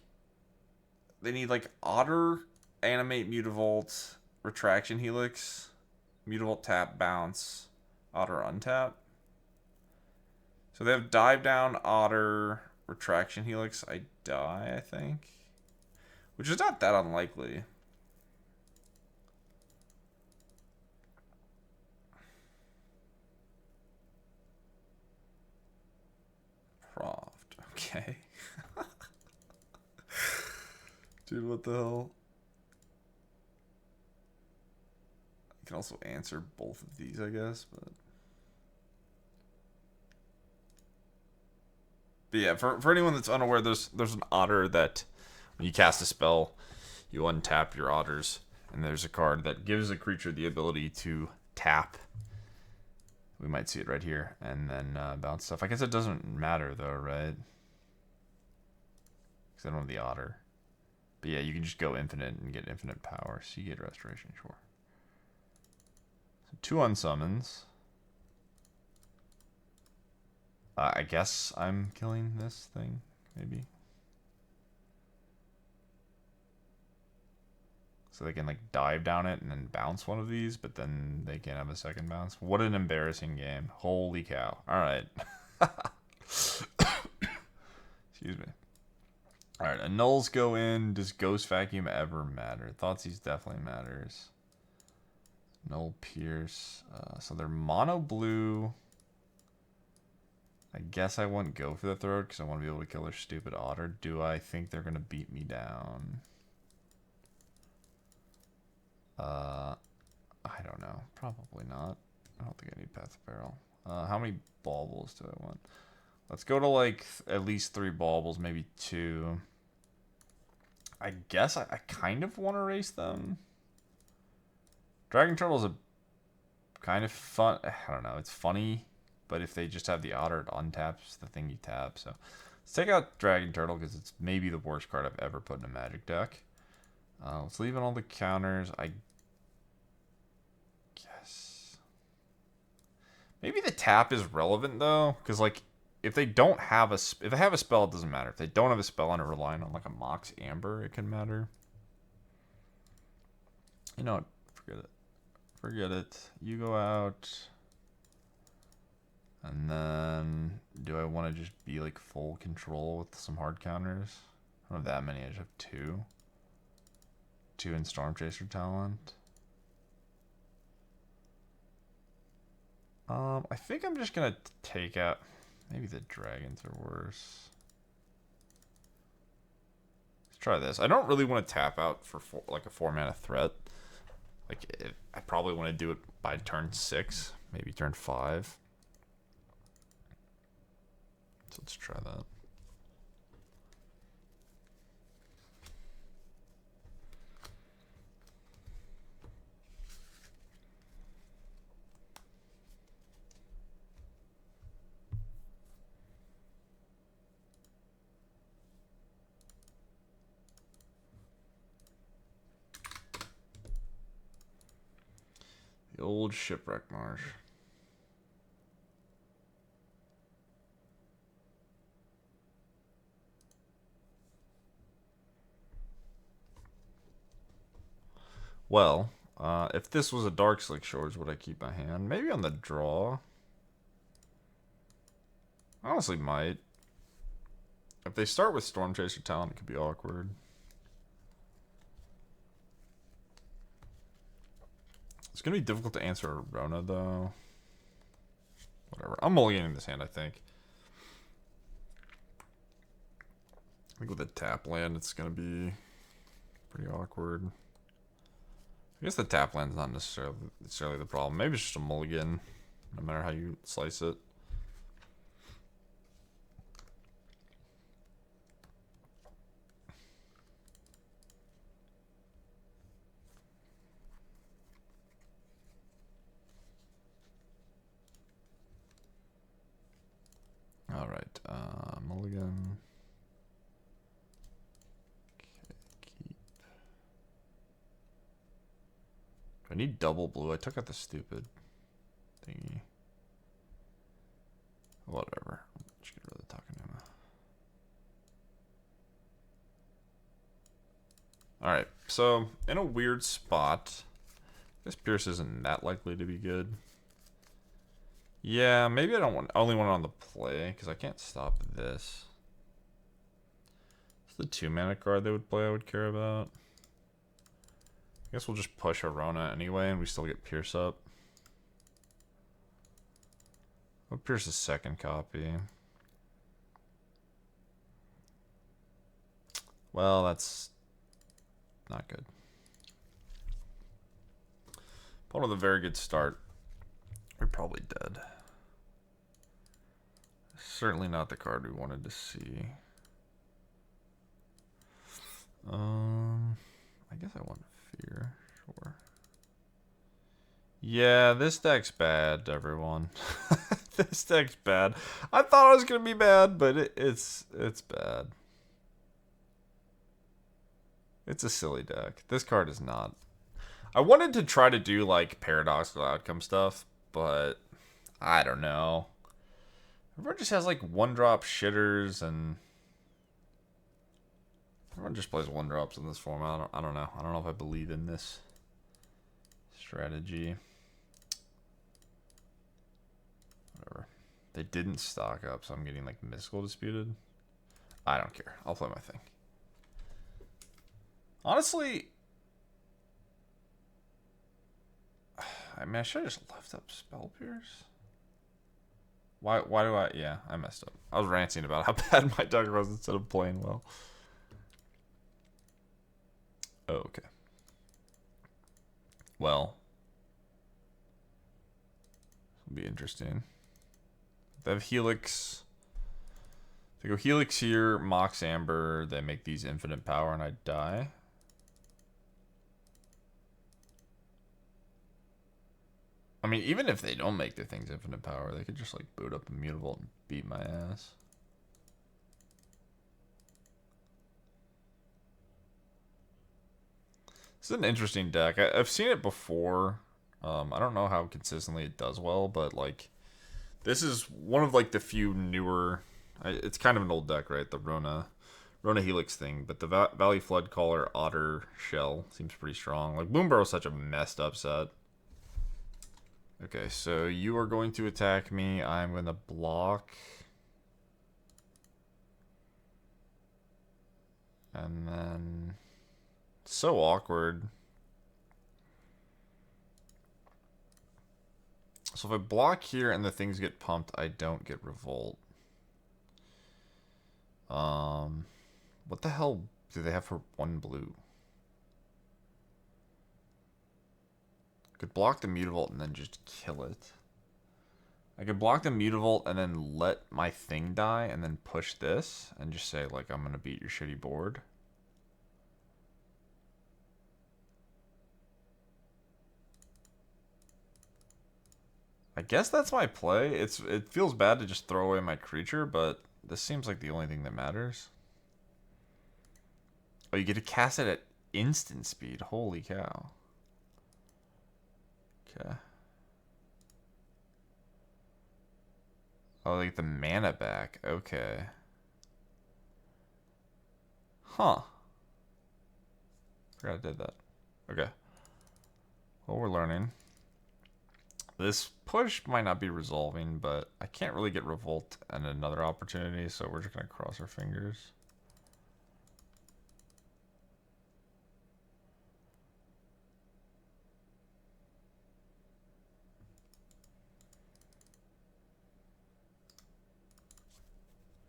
They need like Otter, animate Mutavault, Retraction Helix, Mutavault tap, bounce, Otter untap. So they have dive down, Otter, Retraction Helix. I die, I think, which is not that unlikely. Croft. Okay. Dude, what the hell? I can also answer both of these, I guess, but yeah, for anyone that's unaware, there's an otter that when you cast a spell, you untap your otters, and there's a card that gives a creature the ability to tap. We might see it right here, and then bounce stuff. I guess it doesn't matter though, right? Because I don't have the otter. But yeah, you can just go infinite and get infinite power. Seagate Restoration, sure. So 2 unsummons. I guess I'm killing this thing, maybe. So they can like dive down it and then bounce one of these, but then they can't have a second bounce. What an embarrassing game. Holy cow. Alright. Excuse me. Alright, annuls go in. Does Ghost Vacuum ever matter? Thoughtseize definitely matters. Null Pierce. So they're mono blue. I guess I won't go for the throat because I want to be able to kill their stupid otter. Do I think they're going to beat me down? I don't know. Probably not. I don't think I need Path of Barrel. How many baubles do I want? Let's go to like at least 3 baubles, maybe 2. I guess I kind of want to race them. Dragon Turtle's a kind of fun. I don't know. It's funny, but if they just have the otter, it untaps the thing you tap. So let's take out Dragon Turtle because it's maybe the worst card I've ever put in a Magic deck. Let's leave in all the counters. I guess maybe the tap is relevant though, because like if they don't have a if they have a spell, it doesn't matter. If they don't have a spell and are relying on like a Mox Amber, it can matter. You know what? Forget it. Forget it. You go out. And then do I want to just be like full control with some hard counters? I don't have that many. I just have 2. 2 in Storm Chaser talent. I think I'm just gonna take out. Maybe the dragons are worse. Let's try this. I don't really want to tap out for like a 4-mana threat. Like I probably want to do it by turn 6, maybe turn 5. So let's try that. The old Shipwreck Marsh. Well, if this was a Dark Slick Shores, would I keep my hand? Maybe on the draw. Honestly, might. If they start with Storm Chaser talent, it could be awkward. It's going to be difficult to answer Rona, though. Whatever. I'm mulliganing this hand, I think. I think with a tap land, it's going to be pretty awkward. I guess the tap land's not necessarily the problem. Maybe it's just a mulligan, no matter how you slice it. Alright, mulligan. Okay, keep. I need double blue. I took out the stupid thingy. Whatever. Just get rid of the Takanuma. Alright, so in a weird spot. This Pierce isn't that likely to be good. Yeah, maybe I only want it on the play, because I can't stop this. It's the 2-mana card they would play I would care about. I guess we'll just push Arona anyway, and we still get Pierce up. I'll Pierce a second copy. Well, that's not good. Opponent with a very good start. We're probably dead. Certainly not the card we wanted to see. I guess I want Fear, sure. Yeah, this deck's bad, everyone. This deck's bad. I thought it was gonna be bad, but it's bad. It's a silly deck. This card is not. I wanted to try to do like paradoxical outcome stuff, but I don't know. Everyone just has like one drop shitters, and everyone just plays one drops in this format. I don't know. I don't know if I believe in this strategy. Whatever. They didn't stock up, so I'm getting like mystical disputed. I don't care. I'll play my thing. Honestly, I mean, I should have just left up Spell Pierce. Why do I... Yeah, I messed up. I was ranting about how bad my deck was instead of playing well. Oh, okay. Well. It'll be interesting. They have Helix. They go Helix here, Mox Amber. They make these infinite power and I die. I mean, even if they don't make the things infinite power, they could just like boot up Immutable and beat my ass. This is an interesting deck. I've seen it before. I don't know how consistently it does well, but like, this is one of like the few newer. It's kind of an old deck, right? The Rona Helix thing, but the Valley Flood Caller Otter Shell seems pretty strong. Like Boomburrow is such a messed up set. Okay, so you are going to attack me. I'm going to block. And then... So awkward. So if I block here and the things get pumped, I don't get Revolt. What the hell do they have for 1 blue? Could block the Mutavault and then just kill it. I could block the Mutavault and then let my thing die and then push this and just say, like, I'm going to beat your shitty board. I guess that's my play. It feels bad to just throw away my creature, but this seems like the only thing that matters. Oh, you get to cast it at instant speed. Holy cow. Okay. Oh, they get the mana back. Okay. Huh. Forgot I did that. Okay. Well, we're learning. This push might not be resolving, but I can't really get Revolt and another opportunity, so we're just going to cross our fingers.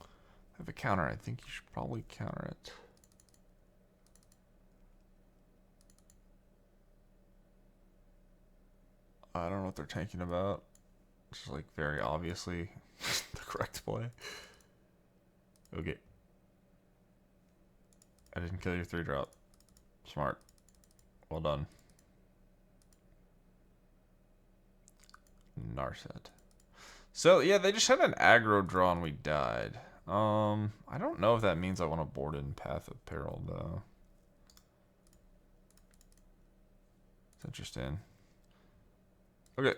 I have a counter. I think you should probably counter it. I don't know what they're tanking about. It's just like very obviously the correct play. Okay. I didn't kill your 3-drop. Smart. Well done. Narset. So yeah, they just had an aggro draw and we died. I don't know if that means I want to board in Path of Peril though. It's interesting. Okay.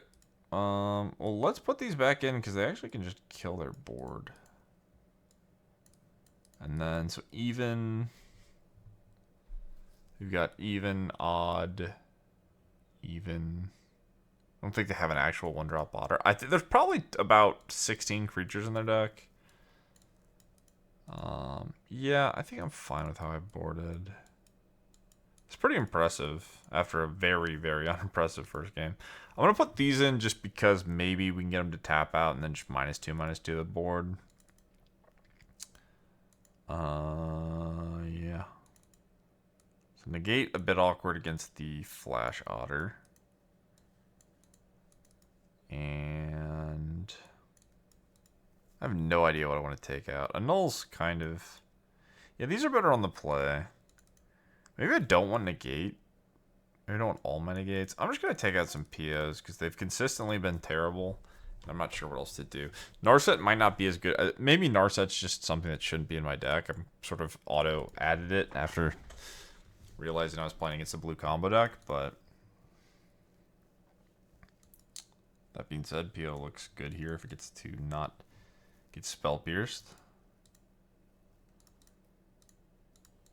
Well, let's put these back in because they actually can just kill their board. And then, so even... We've got even, odd, even... I don't think they have an actual 1-drop otter. I think there's probably about 16 creatures in their deck. Yeah, I think I'm fine with how I boarded. It's pretty impressive after a very, very unimpressive first game. I'm going to put these in just because maybe we can get them to tap out and then just -2/-2 the board. Yeah. So negate a bit awkward against the Flash Otter. And I have no idea what I want to take out. Annul's kind of... Yeah, these are better on the play. Maybe I don't want negate. Maybe I don't want all my negates. I'm just going to take out some POs because they've consistently been terrible. I'm not sure what else to do. Narset might not be as good. Maybe Narset's just something that shouldn't be in my deck. I'm sort of auto-added it after realizing I was playing against a blue combo deck, but that being said, PO looks good here if it gets to not get spell pierced.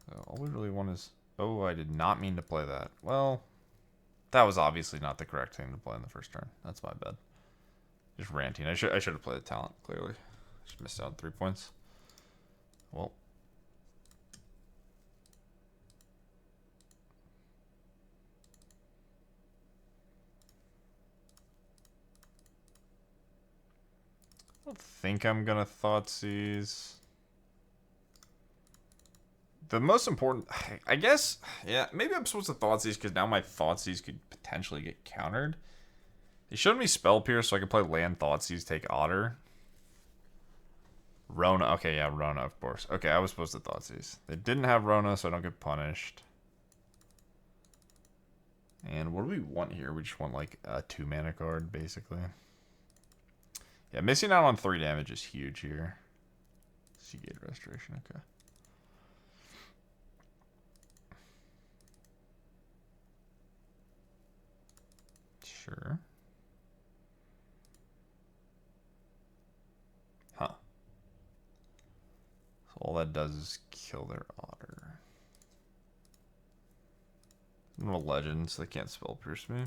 So all we really want is... Oh, I did not mean to play that. Well, that was obviously not the correct thing to play in the first turn. That's my bad. Just ranting. I should have played the talent, clearly. Just missed out on 3 points. Well. I don't think I'm going to Thoughtseize. The most important... I guess... Yeah, maybe I'm supposed to Thoughtseize because now my Thoughtseize could potentially get countered. They showed me Spell Pierce so I could play land Thoughtseize, take Otter. Rona. Okay, yeah, Rona, of course. Okay, I was supposed to Thoughtseize. They didn't have Rona, so I don't get punished. And what do we want here? We just want like a 2-mana card, basically. Yeah, missing out on 3 damage is huge here. Seagate Restoration, okay. Sure. Huh. So all that does is kill their Otter. No legends, they can't spell pierce me.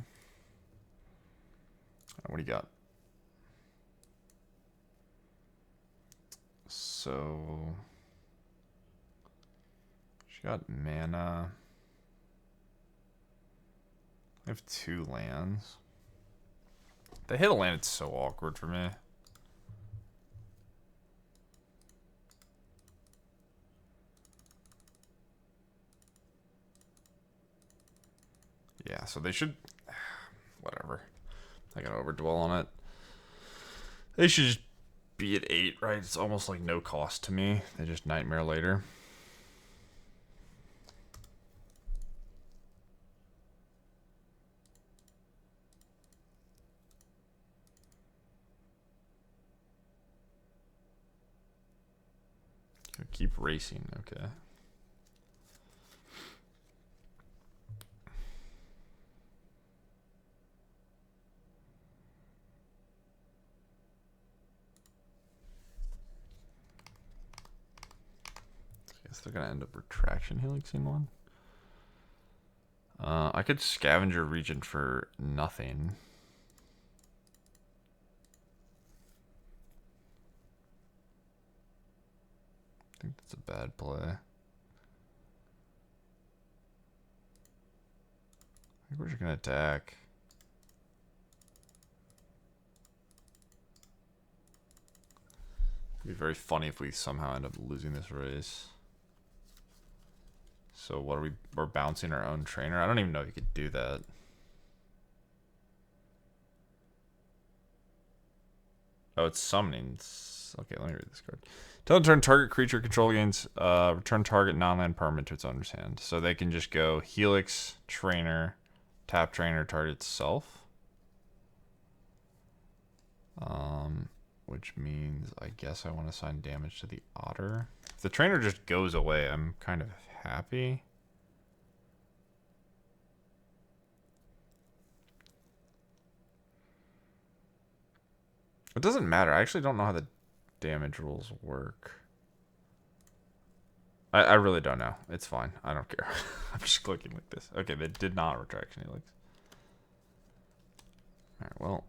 What do you got? So she got mana. I have 2 lands. They hit a land, it's so awkward for me. Yeah, so they should... Whatever. I gotta overdwell on it. They should just be at 8, right? It's almost like no cost to me. They just Nightmare later. Keep racing, okay. I guess they're gonna end up Retraction Helixing one. I could Scavenger Regent for nothing. I think that's a bad play. I think we're just gonna attack. It'd be very funny if we somehow end up losing this race. So what are we? We're bouncing our own trainer? I don't even know if you could do that. Oh, it's summoning. Okay, let me read this card. Until turn, target creature control gains return target non-land permanent to its owner's hand. So they can just go Helix, Trainer, tap Trainer, target itself. Which means I guess I want to assign damage to the Otter. If the Trainer just goes away, I'm kind of happy. It doesn't matter. I actually don't know how the damage rules work. I really don't know. It's fine. I don't care. I'm just clicking like this. Okay, they did not Retraction Helix. Alright, well.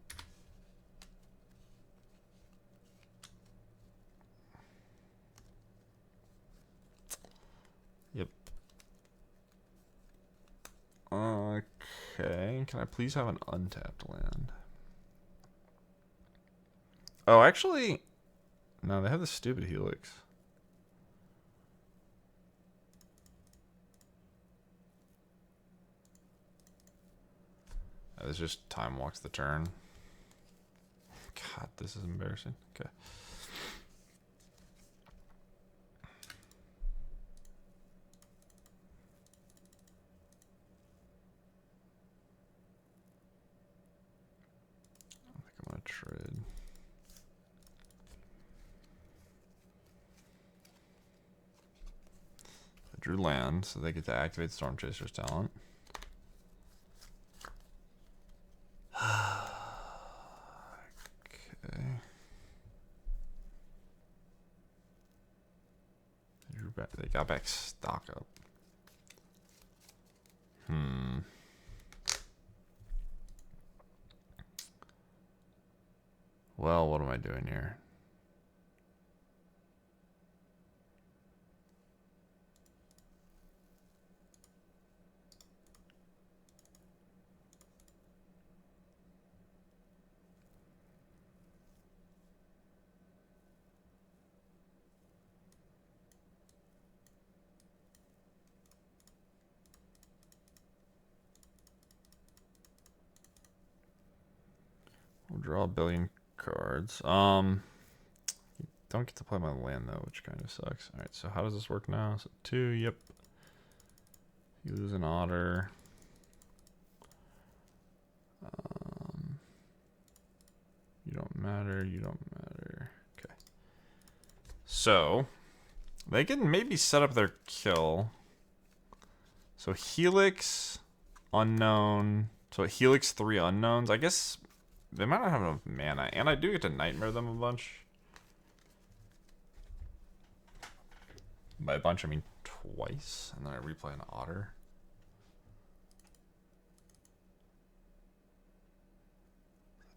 Yep. Okay. Can I please have an untapped land? Oh, actually... No, they have this stupid Helix. This just time walks the turn. God, this is embarrassing. Okay. I think I'm gonna trade. Drew land, so they get to activate Storm Chaser's talent. Okay. They got back stock up. Well, what am I doing here? We'll draw a billion cards. Don't get to play my land though, which kind of sucks. All right, so how does this work now? So 2, yep. You lose an otter. You don't matter. You don't matter. Okay. So they can maybe set up their kill. So Helix, unknown. So Helix 3 unknowns. I guess they might not have enough mana, and I do get to nightmare them a bunch. By a bunch, I mean twice, and then I replay an otter.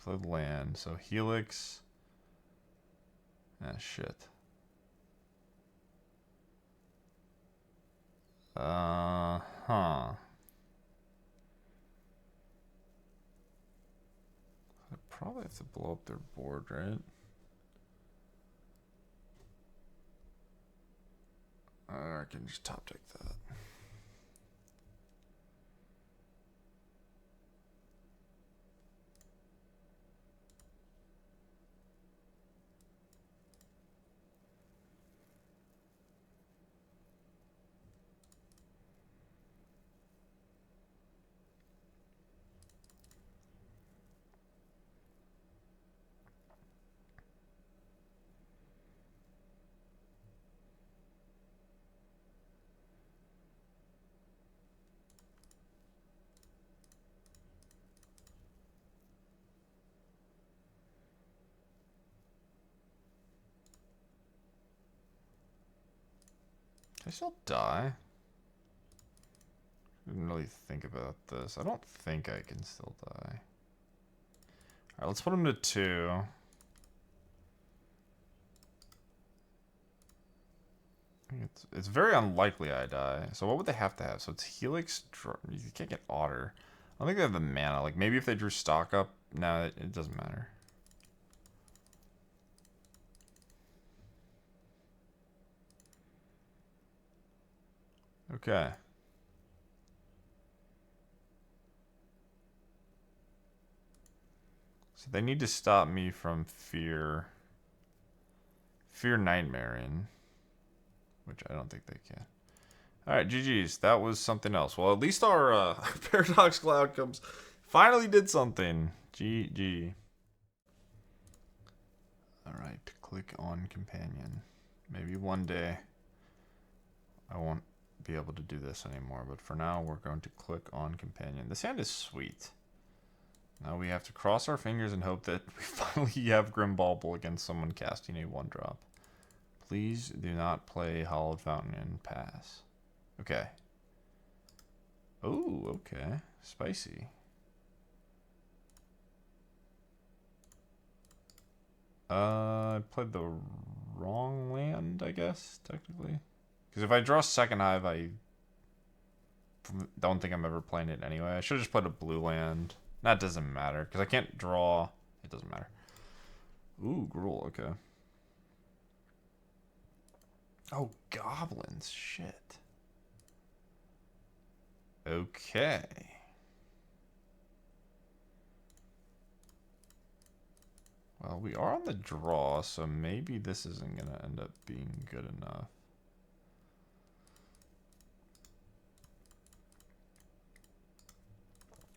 Play land, so Helix. Ah, shit. Huh. I probably have to blow up their board, right? I can just top deck that. Can I still die? I didn't really think about this. I don't think I can still die. Alright, let's put him to 2. It's very unlikely I die. So what would they have to have? So it's Helix. You can't get Otter. I don't think they have the mana. Like maybe if they drew stock up. No, it doesn't matter. Okay. So they need to stop me from fear nightmaring, which I don't think they can. All right, GG's. That was something else. Well, at least our paradoxical outcomes finally did something. GG. All right, click on companion. Maybe one day I won't be able to do this anymore, but for now we're going to click on companion. This hand is sweet. Now we have to cross our fingers and hope that we finally have Grim Bauble against someone casting a 1-drop. Please do not play Hallowed Fountain and pass. Okay. Oh, okay. Spicy. I played the wrong land, I guess, technically. Because if I draw second hive, I don't think I'm ever playing it anyway. I should have just played a blue land. That doesn't matter, because I can't draw. It doesn't matter. Ooh, Gruul, okay. Oh, goblins, shit. Okay. Well, we are on the draw, so maybe this isn't going to end up being good enough.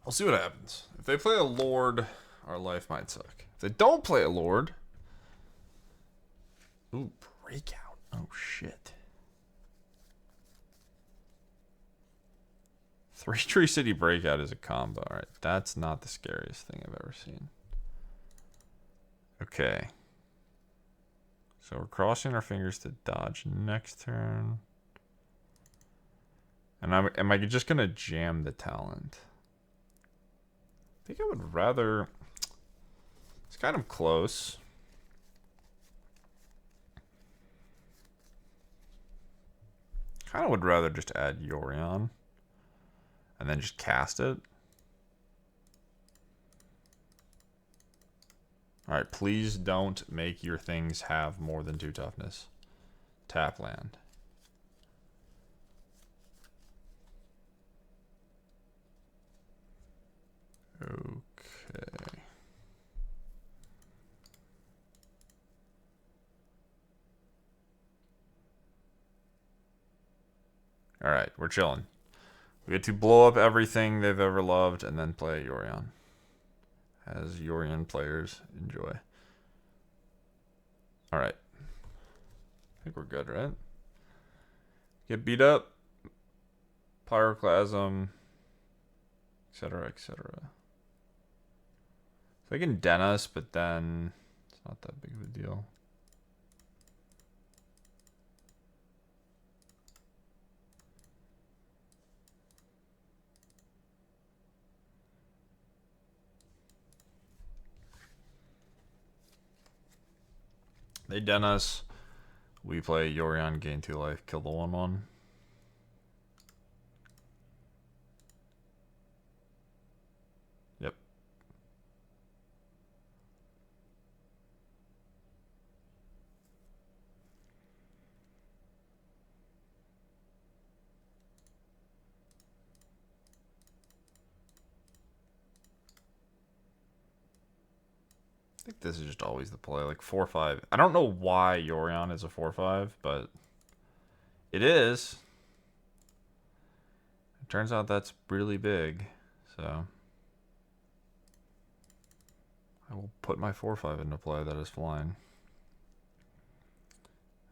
We'll see what happens. If they play a Lord, our life might suck. If they don't play a Lord... Ooh, breakout. Oh, shit. 3 Tree City Breakout is a combo. Alright, that's not the scariest thing I've ever seen. Okay. So we're crossing our fingers to dodge next turn. And am I just going to jam the talent? I think I would rather... It's kind of close. Kind of would rather just add Yorion. And then just cast it. Alright, please don't make your things have more than 2 toughness. Tap land. Okay. Alright, we're chilling. We get to blow up everything they've ever loved and then play Yorion. As Yorion players enjoy. Alright. I think we're good, right? Get beat up. Pyroclasm. Etc., etc. They can den us, but then it's not that big of a deal. They den us. We play Yorion, gain 2 life, kill the 1/1. Yep. I think this is just always the play, like 4/5. I don't know why Yorion is a 4/5, but it is. It turns out that's really big, so I will put my 4/5 into play. That is flying,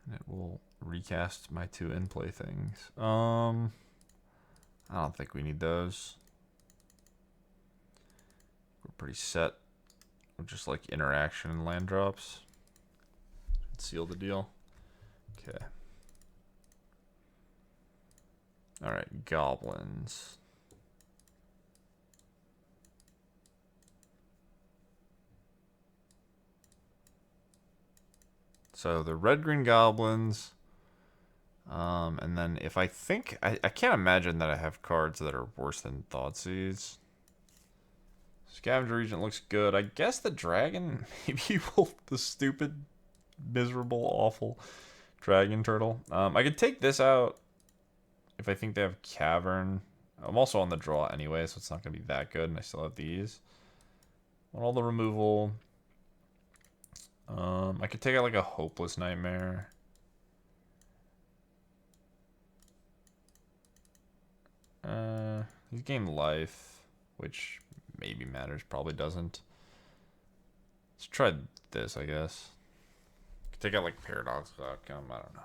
and it will recast my 2 in-play things. I don't think we need those. We're pretty set. Just like interaction and land drops. Seal the deal. Okay. Alright, goblins. So the red-green goblins. And then if I think... I can't imagine that I have cards that are worse than Thoughtseize. Scavenger Regent looks good. I guess the dragon, maybe the stupid, miserable, awful dragon turtle. I could take this out if I think they have Cavern. I'm also on the draw anyway, so it's not going to be that good, and I still have these. Want all the removal. I could take out like a Hopeless Nightmare. He's gained life, which... maybe matters, probably doesn't. Let's try this, I guess. Take out like Paradoxical Outcome, I don't know.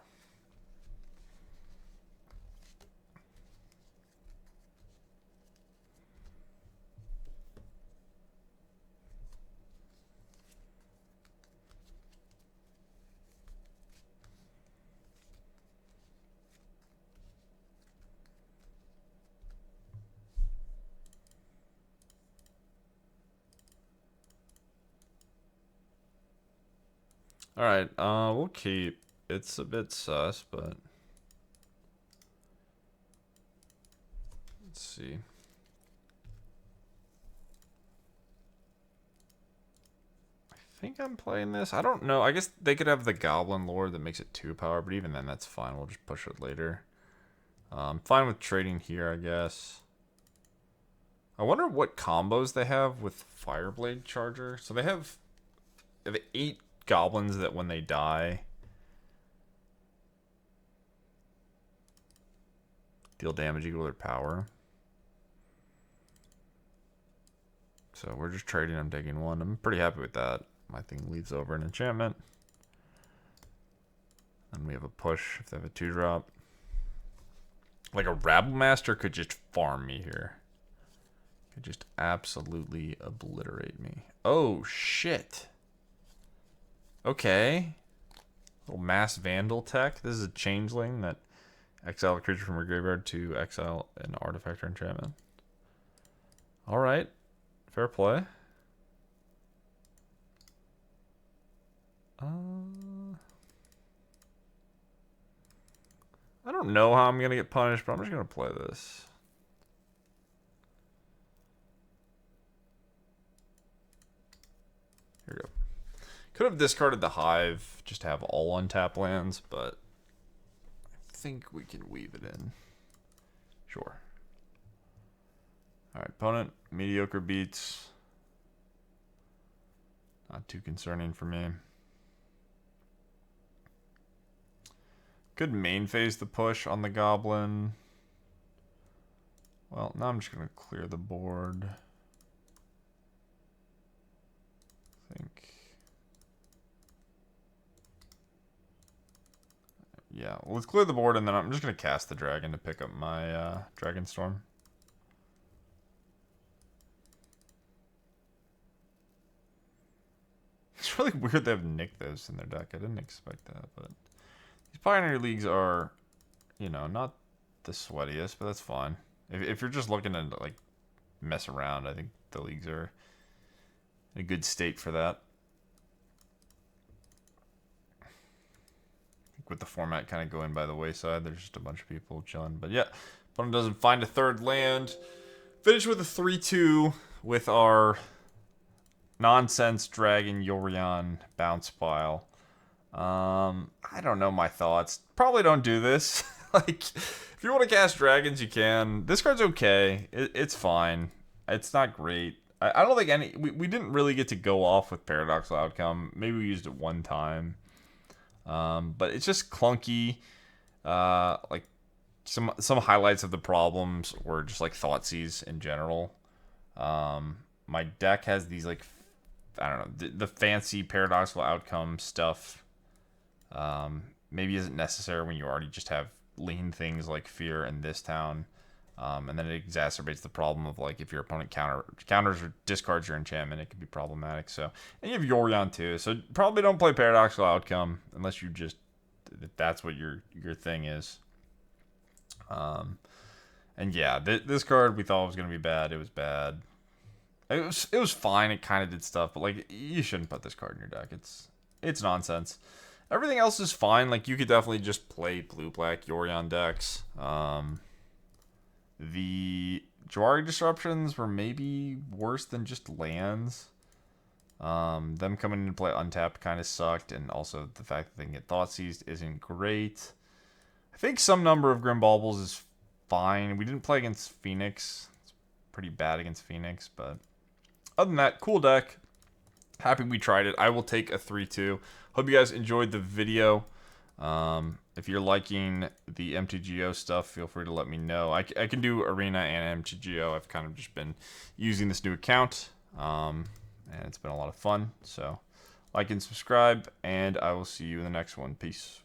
Alright, we'll keep. It's a bit sus, but... let's see. I think I'm playing this. I don't know. I guess they could have the Goblin Lord that makes it 2 power, but even then that's fine. We'll just push it later. I'm fine with trading here, I guess. I wonder what combos they have with Fireblade Charger. So they have 8 goblins that when they die deal damage equal to their power. So we're just trading them, taking 1. I'm pretty happy with that. My thing leaves over an enchantment. And we have a push if they have a 2-drop. Like a Rabble Master could just farm me here. Could just absolutely obliterate me. Oh, shit. Okay. Little Mass Vandal tech. This is a changeling that exile a creature from your graveyard to exile an artifact or enchantment. Alright. Fair play. I don't know how I'm going to get punished, but I'm just going to play this. Here we go. Could have discarded the Hive just to have all untap lands, but I think we can weave it in. Sure. Alright, opponent, mediocre beats. Not too concerning for me. Could main phase the push on the Goblin. Well, now I'm just going to clear the board. I think. Yeah, well, let's clear the board, and then I'm just going to cast the dragon to pick up my Dragon Storm. It's really weird they have Nykthos in their deck. I didn't expect that, but these Pioneer Leagues are, you know, not the sweatiest, but that's fine. If you're just looking to, like, mess around, I think the leagues are in a good state for that. I think with the format kind of going by the wayside, there's just a bunch of people chilling. But yeah, opponent doesn't find a third land. Finish with a 3-2 with our nonsense dragon Yorion bounce pile. I don't know my thoughts. Probably don't do this. Like, if you want to cast dragons, you can. This card's okay. It's fine. It's not great. I don't think any... We didn't really get to go off with Paradoxical Outcome. Maybe we used it one time. But it's just clunky. Like, some highlights of the problems were just, like, Thoughtseize in general. My deck has these, like... I don't know. The fancy Paradoxical Outcome stuff maybe isn't necessary when you already just have lean things like Fear in this town. And then it exacerbates the problem of, like, if your opponent counters or discards your enchantment, it could be problematic. So, and you have Yorion too. So probably don't play Paradoxical Outcome unless you just, if that's what your thing is. And yeah, this card we thought was going to be bad. It was bad. It was fine. It kind of did stuff, but, like, you shouldn't put this card in your deck. It's nonsense. Everything else is fine. Like, you could definitely just play blue-black Yorion decks. The Jawari Disruptions were maybe worse than just lands. Them coming into play untapped kind of sucked, and also the fact that they can get Thoughtseized isn't great. I think some number of Grim Baubles is fine. We didn't play against Phoenix. It's pretty bad against Phoenix, but other than that, cool deck. Happy we tried it. I will take a 3-2. Hope you guys enjoyed the video. If you're liking the MTGO stuff, feel free to let me know. I can do Arena and MTGO. I've kind of just been using this new account, and it's been a lot of fun. So like and subscribe, and I will see you in the next one. Peace.